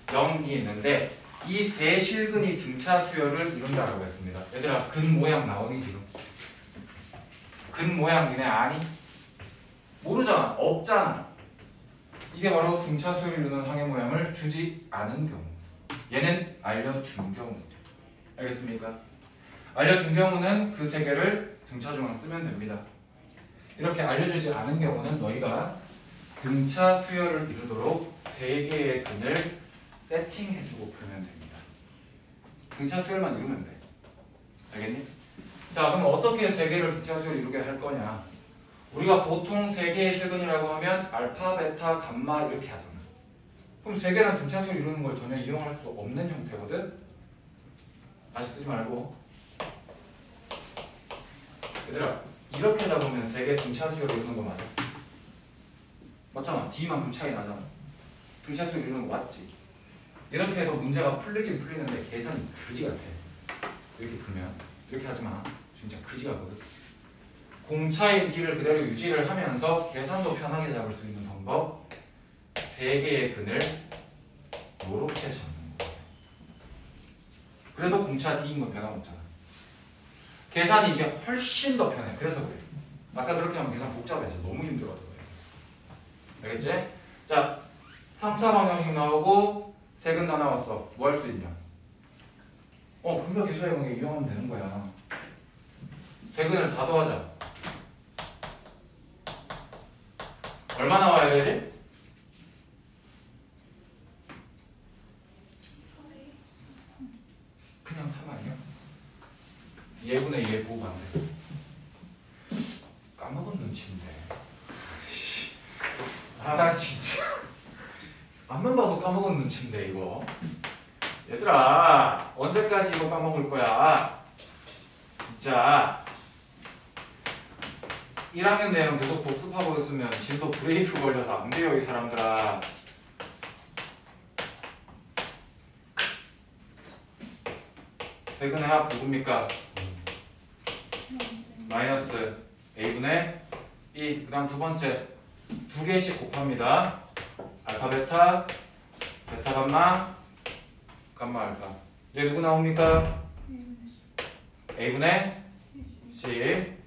0이 있는데 이 세 실근이 등차 수열을 이룬다고 했습니다. 얘들아 근 모양 나오니 지금? 근 모양 니네 아니? 모르잖아. 없잖아. 이게 바로 등차 수열을 이루는 항의 모양을 주지 않은 경우. 얘는 알려준 경우. 알겠습니까? 알려준 경우는 그 세 개를 등차 중항 쓰면 됩니다. 이렇게 알려주지 않은 경우는 너희가 등차 수열을 이루도록 세 개의 근을 세팅해주고 풀면 됩니다. 등차 수열만 이루면 돼. 알겠니? 자, 그럼 어떻게 세 개를 등차 수열 이루게 할 거냐? 우리가 보통 세 개의 실근이라고 하면 알파, 베타, 감마 이렇게 하잖아. 그럼 세 개는 등차 수열 이루는 걸 전혀 이용할 수 없는 형태거든? 다시 쓰지 말고. 얘들아, 이렇게 잡으면 세 개 등차 수열 이루는 거 맞아? 맞잖아. D만큼 차이 나잖아. 등차 수열 이루는 거 맞지? 이렇게 해도 문제가 풀리긴 풀리는데 계산이 그지 같아. 이렇게 풀면 이렇게 하지 마. 진짜 그지 같거든. 공차인 D를 그대로 유지를 하면서 계산도 편하게 잡을 수 있는 방법. 세 개의 근을 이렇게 잡는 거예요. 그래도 공차 D인 건 변함없잖아. 계산이 이게 훨씬 더 편해. 그래서 그래. 아까 그렇게 하면 계산 복잡해져. 너무 힘들어서 그래. 알겠지? 자, 3차 방정식 나오고 세근 다 나왔어. 뭐 할 수 있냐? 근각계수의 관계 이용하면 되는 거야. 세근을 다 더하자. 얼마 나와야 되지? 그냥 3 아니야? 예분의 예 부호 반대. 까먹은 눈치인데. 아 진짜. 앞만 봐도 까먹은 눈치인데 이거. 얘들아 언제까지 이거 까먹을 거야? 진짜. 1학년 내용 계속 복습하고 있으면 진도 브레이크 걸려서 안 돼요, 이 사람들아. 세근의 합 누굽니까? 마이너스 a분의 b. 그 다음 두 번째 2개씩 곱합니다. 알파 베타, 베타 감마, 감마 알파. 얘 누구 나옵니까? a분의 c.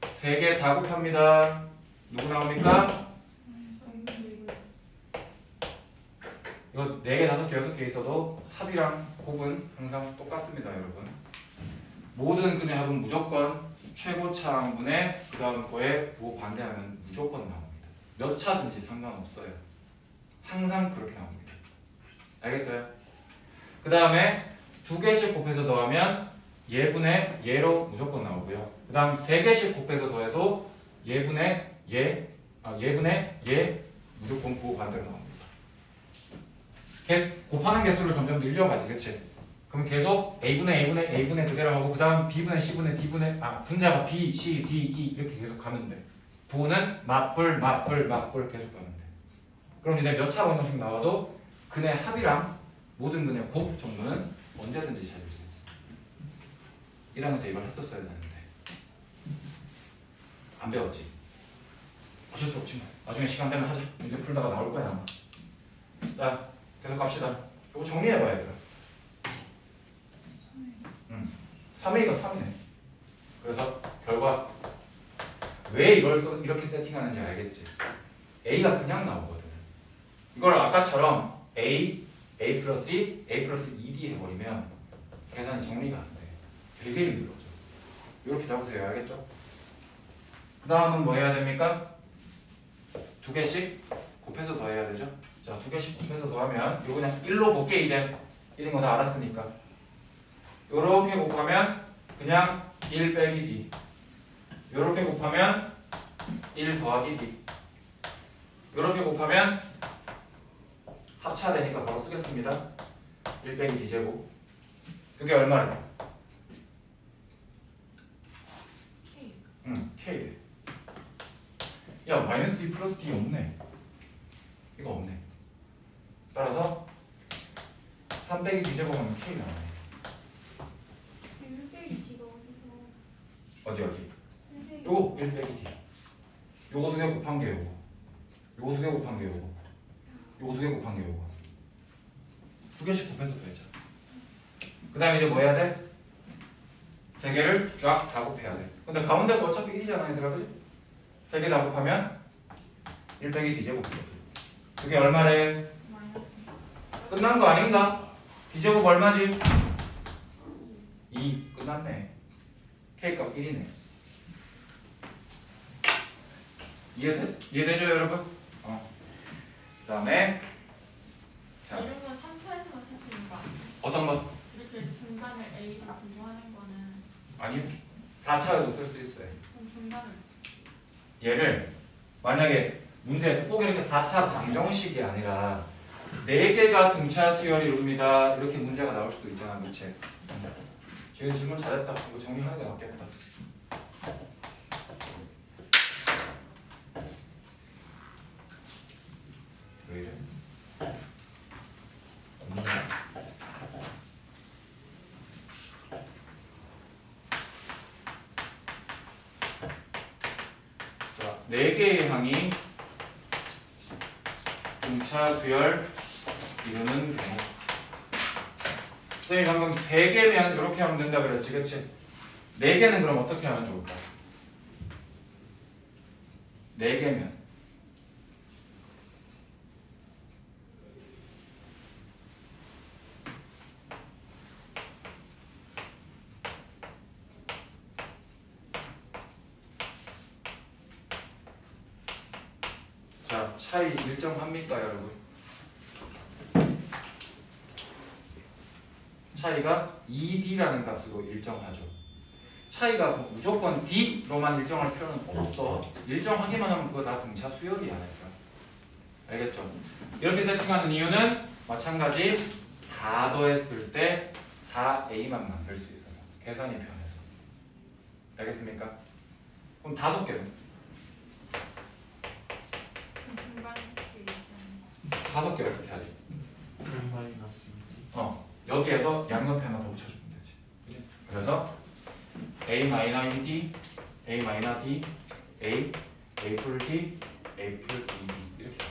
3개 다 곱합니다. 누구 나옵니까? 이거 4개, 5개, 6개 있어도 합이랑 곱은 항상 똑같습니다, 여러분. 모든 근의 합은 무조건 최고차항분의 그 다음 거에 부호 반대하면 무조건 나옵니다. 몇 차든지 상관없어요. 항상 그렇게 나옵니다. 알겠어요? 그 다음에 2개씩 곱해서 더하면 얘분의 얘로 무조건 나오고요. 그 다음 3개씩 곱해서 더해도 얘분의 얘분의 얘 무조건 부호 반대로 나옵니다. 곱하는 개수를 점점 늘려가지, 그치? 그럼 계속 A분의 그대로 하고 그 다음 B분의 C분의 D분의 분자가 B, C, D, E 이렇게 계속 가면 돼. 부호는 맞불 계속 가면 돼. 그럼 이제 몇 차 방정식 나와도 근의 합이랑 모든 근의 곱 정도는 언제든지 찾을 수 있어. 1학년 때 이걸 했었어야 되는데 안 배웠지? 어쩔 수 없지만 나중에 시간 되면 하자. 문제 풀다가 나올 거야 아마. 자, 계속 갑시다. 이거 정리해봐야 돼. 3A가 3이네. 그래서 결과 왜 이걸 이렇게 세팅하는지 알겠지? A가 그냥 나오거든. 이걸 아까처럼 A 플러스 2, A 플러스 2D 해버리면 계산이 정리가 안 돼. 되게 힘들어져. 이렇게 잡으세요. 알겠죠? 그 다음은 뭐 해야 됩니까? 2개씩 곱해서 더해야 되죠? 자, 2개씩 곱해서 더하면 이거 그냥 1로 볼게 이제. 1인 거 다 알았으니까. 요렇게 곱하면 그냥 1 빼기 D. 요렇게 곱하면 1 더하기 D. 요렇게 곱하면 합차되니까 바로 쓰겠습니다. 1 빼기 D제곱. 그게 얼마래? K. K. 야, 마이너스 D 플러스 D 없네. 이거 없네. 따라서 3 빼기 D제곱하면 K 나오네. 1 빼기 D가 어디서? 어디? 요거 1 빼기 D. 요거 2개 곱한 게 요거. 요거 2개 곱한 게 요거. 요거 2개 곱한 게 요거. 2개씩 곱해서 더했잖아. 그 다음에 이제 뭐 해야 돼? 3개를 쫙 다 곱해야 돼. 근데 가운데 거 어차피 1이잖아 얘들아, 그지? 3개 다 곱하면 1 빼기 D제곱이거든. 그게 얼마래? 끝난 거 아닌가? D제곱 얼마지? 2. 끝났네. K값 1이네. 이해되죠 여러분? 그 다음에 이런 건 3차에서만 찾는 거 아니에요? 어떤 것? 이렇게 중간을 A로 분류하는 거는 아니요. 4차에도 쓸 수 있어요. 그럼 중간을 얘를 만약에 문제 꼭 이렇게 4차 방정식이 아니라 4개가 등차 수열 이룹니다. 이렇게 문제가 나올 수도 있잖아. 그치? 지금 질문 잘했다. 이거 정리하는 게 낫겠다. 왜 이래? 자, 4개의 항이 등차 수열 이루는 경우. 선생님이 방금 3개면 이렇게 하면 된다 그랬지, 그치? 4개는 그럼 어떻게 하면 좋을까? 4개면 자, 차이 일정합니까, 여러분? 차이가 2D라는 값으로 일정하죠. 차이가 무조건 D로만 일정할 필요는 없어. 일정하기만 하면 그거 다 등차 수열이야. 알겠죠? 이렇게 세팅하는 이유는 마찬가지 다 더했을 때 4A만 만들 수 있어서 계산이 편해서. 알겠습니까? 그럼 5개는 5개 이렇게 하지. A 마이너스 2D. 여기에서 양옆에 하나 더 붙여주면 되지. 그치? 그래서 A 마이너 2D, A 마이너 D, A, A 풀 D, A 풀 2D 이렇게.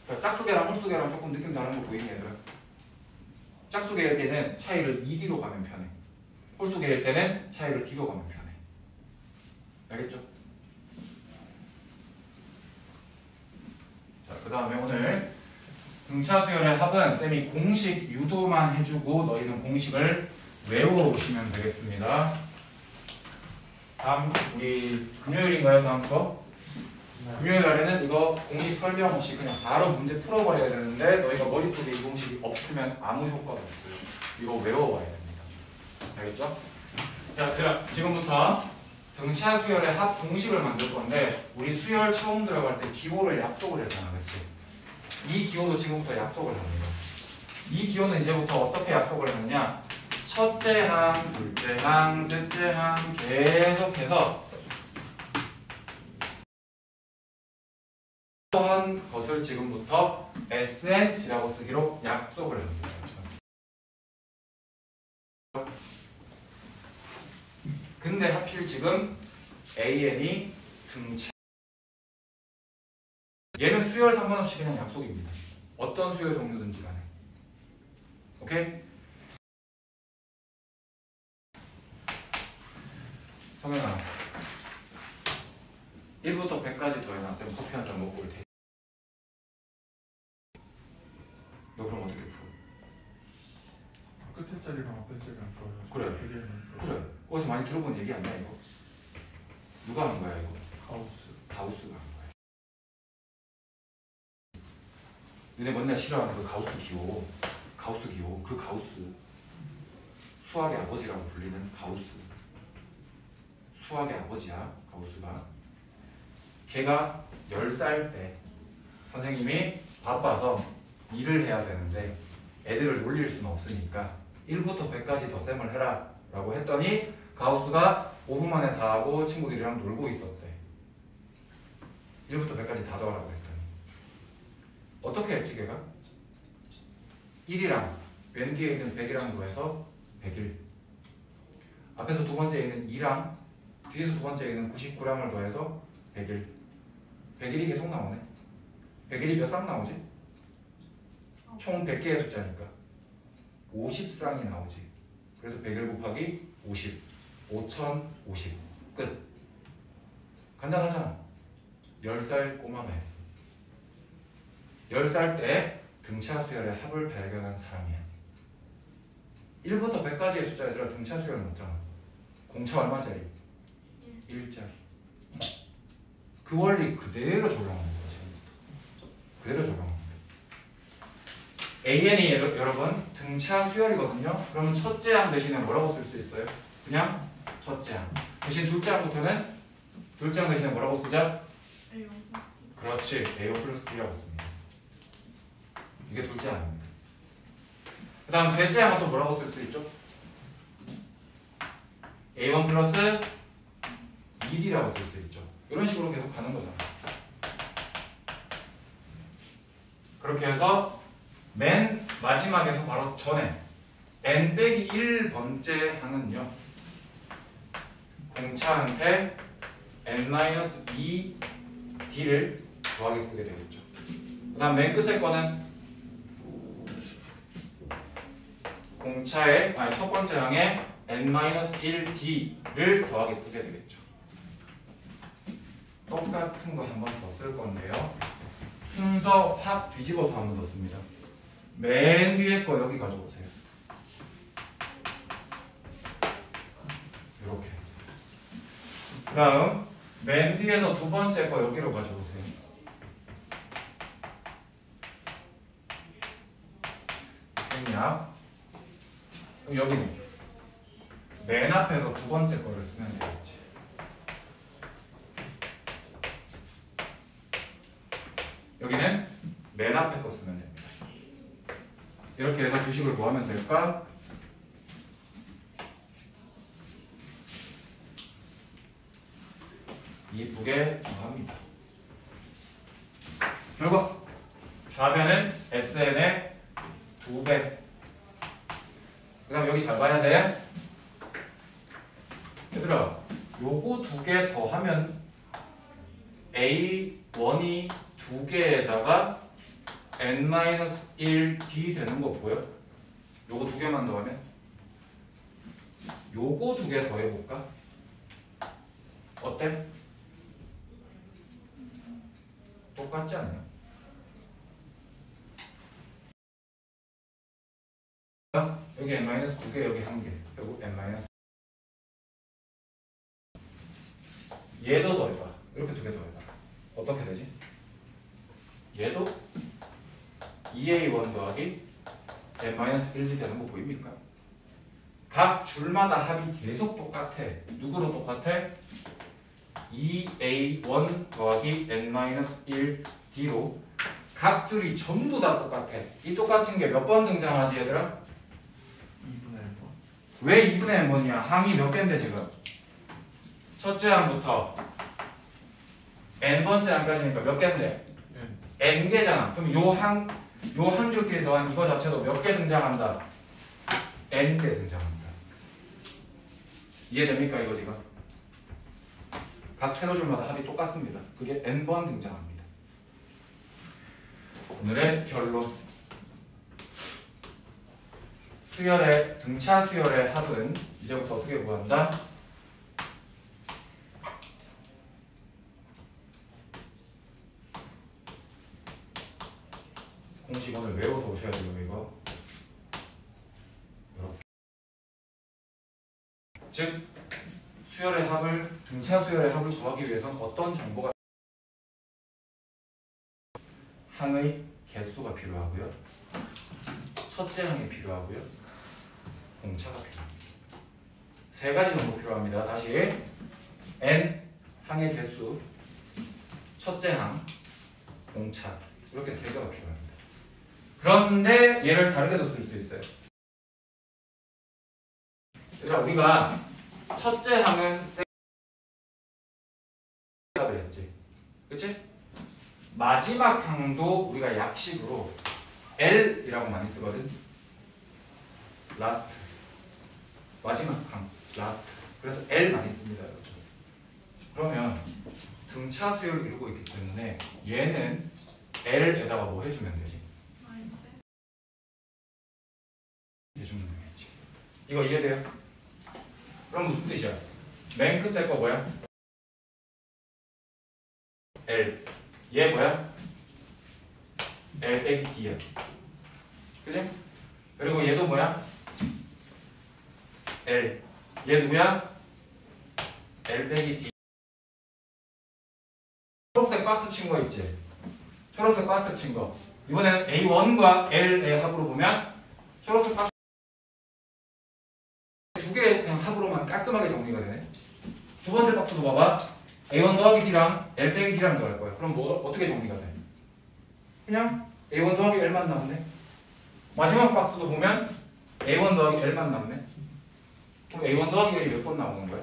그러니까 짝수계랑 홀수계랑 조금 느낌 다른 거 보이니 얘들아? 짝수계일 때는 차이를 2D로 가면 편해. 홀수계일 때는 차이를 D로 가면 편해. 알겠죠? 자, 그 다음에 오늘 등차 수열의 합은 쌤이 공식 유도만 해주고 너희는 공식을 외워오시면 되겠습니다. 다음 우리 금요일인가요? 다음 거? 금요일 날에는 이거 공식 설명 없이 그냥 바로 문제 풀어버려야 되는데 너희가 머릿속에 이 공식이 없으면 아무 효과가 없어요. 이거 외워와야 됩니다. 알겠죠? 자, 그럼 지금부터 등차 수열의 합 공식을 만들 건데 우리 수열 처음 들어갈 때 기호를 약속을 했잖아, 그렇지? 이 기호도 지금부터 약속을 합니다. 이 기호는 이제부터 어떻게 약속을 하느냐? 첫째 항, 둘째 항, 셋째 항 계속해서 한 것을 지금부터 SN이라고 쓰기로 약속을 합니다. 근데 하필 지금 AN이 등차 얘는 수열 상관없이 그냥 약속입니다. 어떤 수열 종류든지 간에. 오케이? 성현아 1부터 100까지 더해놔. 쌤 커피 한 잔 먹고 올 테니. 너 그럼 어떻게 풀어? 끝에 자리랑 앞에 자리랑 더해가지고 그래. 되게는 그래. 어디서 많이 들어본 얘기 아니야 이거? 누가 한 거야 이거? 가우스. 가우스가 한 거야. 너네 맨날 싫어하는 그 가우스 기호. 가우스 기호. 그 가우스. 수학의 아버지라고 불리는 가우스. 수학의 아버지야 가우스가. 걔가 10살 때 선생님이 바빠서 일을 해야 되는데 애들을 놀릴 수는 없으니까 1부터 100까지 더 셈을 해라 라고 했더니 가우스가 5분 만에 다 하고 친구들이랑 놀고 있었대. 1부터 100까지 다 더하라고 했더니 어떻게 했지 걔가? 1이랑 왼 뒤에 있는 100이랑 더해서 101 앞에서 두 번째에 있는 2랑 뒤에서 두 번째에 있는 99랑을 더해서 101 101이 계속 나오네. 101이 몇 쌍 나오지? 총 100개의 숫자니까 50쌍이 나오지. 그래서 101 곱하기 50 5050 끝. 간단하잖아. 10살 꼬마가 했어. 10살 때 등차 수열의 합을 발견한 사람이야. 1부터 100까지의 숫자 얘들아 등차 수열은 없잖아. 공차 얼마짜리? 1짜리. 그 원리 그대로 적용하는 거야. 지금부터. 그대로 적용하는 거야. AN이 여러분 등차 수열이거든요. 그러면 첫째 항 대신에 뭐라고 쓸 수 있어요? 그냥 첫째 항. 대신 둘째 항부터는 둘째 항 대신에 뭐라고 쓰자? 그렇지. A1 플러스 B라고 씁니다. 이게 둘째 항입니다. 그 다음 셋째 항은 또 뭐라고 쓸 수 있죠? A1 플러스 2D라고 쓸 수 있죠. 이런 식으로 계속 가는 거잖아. 그렇게 해서 맨 마지막에서 바로 전에 n-1번째 항은요. 공차한테 n-2d를 더하게 쓰게 되겠죠. 그 다음 맨 끝에 거는 공차의 첫 번째 항에 n-1d를 더하게 쓰게 되겠죠. 똑같은 거 한 번 더 쓸 건데요. 순서 확 뒤집어서 한 번 더 씁니다. 맨 위에 거 여기 가져오세요. 이렇게. 그 다음 맨 뒤에서 두 번째 거 여기로 가져오세요. 됐냐? 그럼 여기는 맨 앞에서 두 번째 거를 쓰면 되겠지. 여기는 맨 앞에 거 쓰면 됩니다. 이렇게 해서 주식을 뭐 하면 될까? 이쁘게 정합니다. 결과 좌변은 SN의 2배. 그 다음 여기 잘 봐야 돼. 얘들아, 요거 2개 더하면 A1이 2개에다가 n-1d 되는 거 보여? 요거 2개만 더하면? 요거 2개 더해볼까? 어때? 똑같지 않냐? 여기 n-2개, 여기 1개, 그리고 n- 얘도 더해봐. 이렇게 2개 더해봐. 어떻게 되지? 얘도 2a1 더하기 n-1이 되는 거 보입니까? 각 줄마다 합이 계속 똑같아. 누구로 똑같아? 2a1 더하기 n-1d로 각 줄이 전부 다 똑같아. 이 똑같은 게 몇 번 등장하지 얘들아? 2분의 1번. 왜 2분의 n번이야? 항이 몇 개인데 지금? 첫째 항부터 n번째 항까지니까 몇 개인데? n개잖아. 그럼 요 한 줄끼리 더한 이거 자체도 몇 개 등장한다? n개 등장합니다. 이해됩니까 이거 지금? 각 세로줄마다 합이 똑같습니다. 그게 n번 등장합니다. 오늘의 결론. 수열의 등차 수열의 합은 이제부터 어떻게 구한다? 공식 오늘 외워서 오셔야 돼요 이거. 이렇게. 즉 수열의 합을 등차 수열의 합을 구하기 위해서는 어떤 정보가 항의 개수가 필요하고요. 첫째 항이 필요하고요. 공차가 필요합니다. 세 가지 정보 필요합니다. 다시 n 항의 개수, 첫째 항, 공차 이렇게 세 개가 필요합니다. 그런데 얘를 다르게도 쓸 수 있어요. 얘들아 우리가 첫째 항은 그랬지, 그치? 마지막 항도 우리가 약식으로 L이라고 많이 쓰거든. 라스트, 마지막 항, 라스트. 그래서 L 많이 씁니다, 여러분. 그러면 등차 수열을 이루고 있기 때문에 얘는 L에다가 뭐 해주면 되지? 해주면 되겠지. 이거 이해돼요? 그럼 무슨 뜻이야? 맨 끝에 거 뭐야? L. 얘 뭐야? L 빼기 D야. 그지? 그리고 얘도 뭐야? L. 얘 누구야? L 빼기 D. 초록색 박스 친 거 있지? 초록색 박스 친 거. 이번에는 A1과 L의 합으로 보면 초록색 박스 두 개의 그냥 합으로만 깔끔하게 정리가 되네. 두 번째 박스도 봐봐. A1 더하기 D랑 L 빼기 D랑 더할 거야. 그럼 뭐 어떻게 정리가 돼? 그냥 A1 더하기 L만 남네. 마지막 박스도 보면 A1 더하기 L만 남네. 그럼 A1 더하기 L이 몇 번 나오는 거야?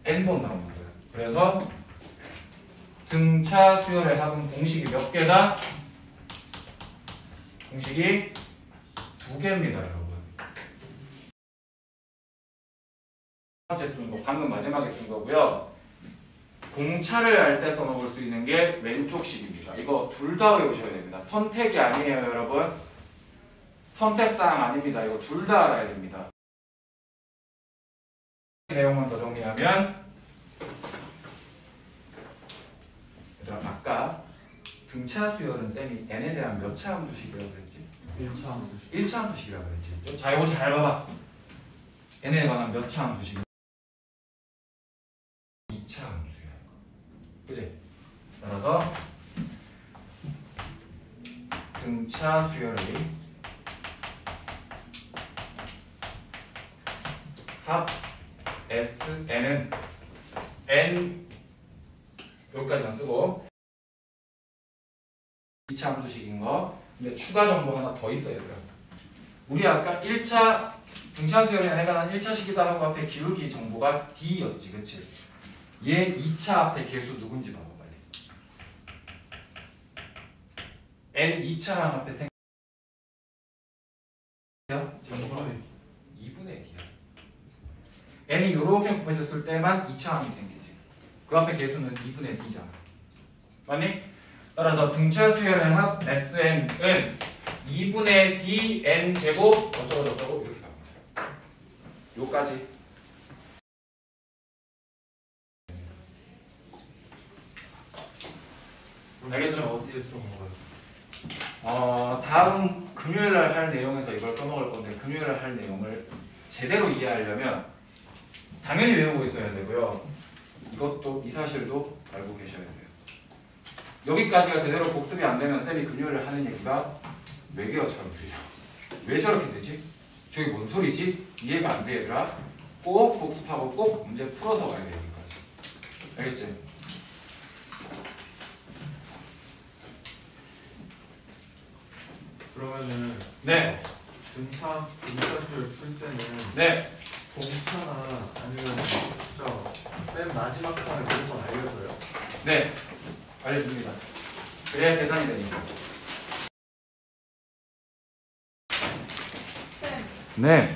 N번 나오는 거야. 그래서 등차 수열의 합은 공식이 몇 개다? 공식이 2개입니다, 여러분. 첫 번째 쓴 거, 방금 마지막에 쓴 거고요. 공차를 알 때 써먹을 수 있는 게 왼쪽식입니다. 이거 둘 다 외우셔야 됩니다. 선택이 아니에요, 여러분. 선택사항 아닙니다. 이거 둘 다 알아야 됩니다. 내용만 더 정리하면, 아까 등차 수열은 쌤이 n에 대한 몇 차 함수식이라고 그랬지? 1차 함수식. 1차 함수식이라고 그랬지. 자, 이거 잘 봐봐. n에 관한 몇 차 함수식? 2차 함수야. 그지? 따라서 등차 수열의 합 SN은 n 여기까지만 쓰고 2차 함수식인 거. 근데 추가 정보 하나 더 있어야 돼요. 우리 아까 1차 등차 수열에 관한 1차식이다 하고 앞에 기울기 정보가 D였지, 그치? 얘 2차 앞에 개수 누군지 봐봐 빨리. n 2차항 앞에 생 2분의 d야. n이 요렇게 곱해졌을 때만 2차항이 생기지. 그 앞에 개수는 2분의 d잖아. 맞니? 따라서 등차 수열의 합 Sn은 2분의 dn 제곱 어쩌고 저쩌고 이렇게 갑니다. 요까지. 알겠죠? 어디에 쓰는 거예요? 다음 금요일날 할 내용에서 이걸 써먹을 건데 금요일날 할 내용을 제대로 이해하려면 당연히 외우고 있어야 되고요. 이것도 이 사실도 알고 계셔야 돼요. 여기까지가 제대로 복습이 안 되면 쌤이 금요일날 하는 얘기가 외계어처럼 들려. 왜 저렇게 되지? 저게 뭔 소리지? 이해가 안 돼 얘들아. 꼭 복습하고 꼭 문제 풀어서 와야 돼 여기까지. 알겠지? 그러면은 네. 등차수를 풀 때는 네. 공차나 아니면 진짜 맨 마지막 판을 그래서 알려줘요. 네. 알려줍니다. 그래야 계산이 되니까. 쌤, 네.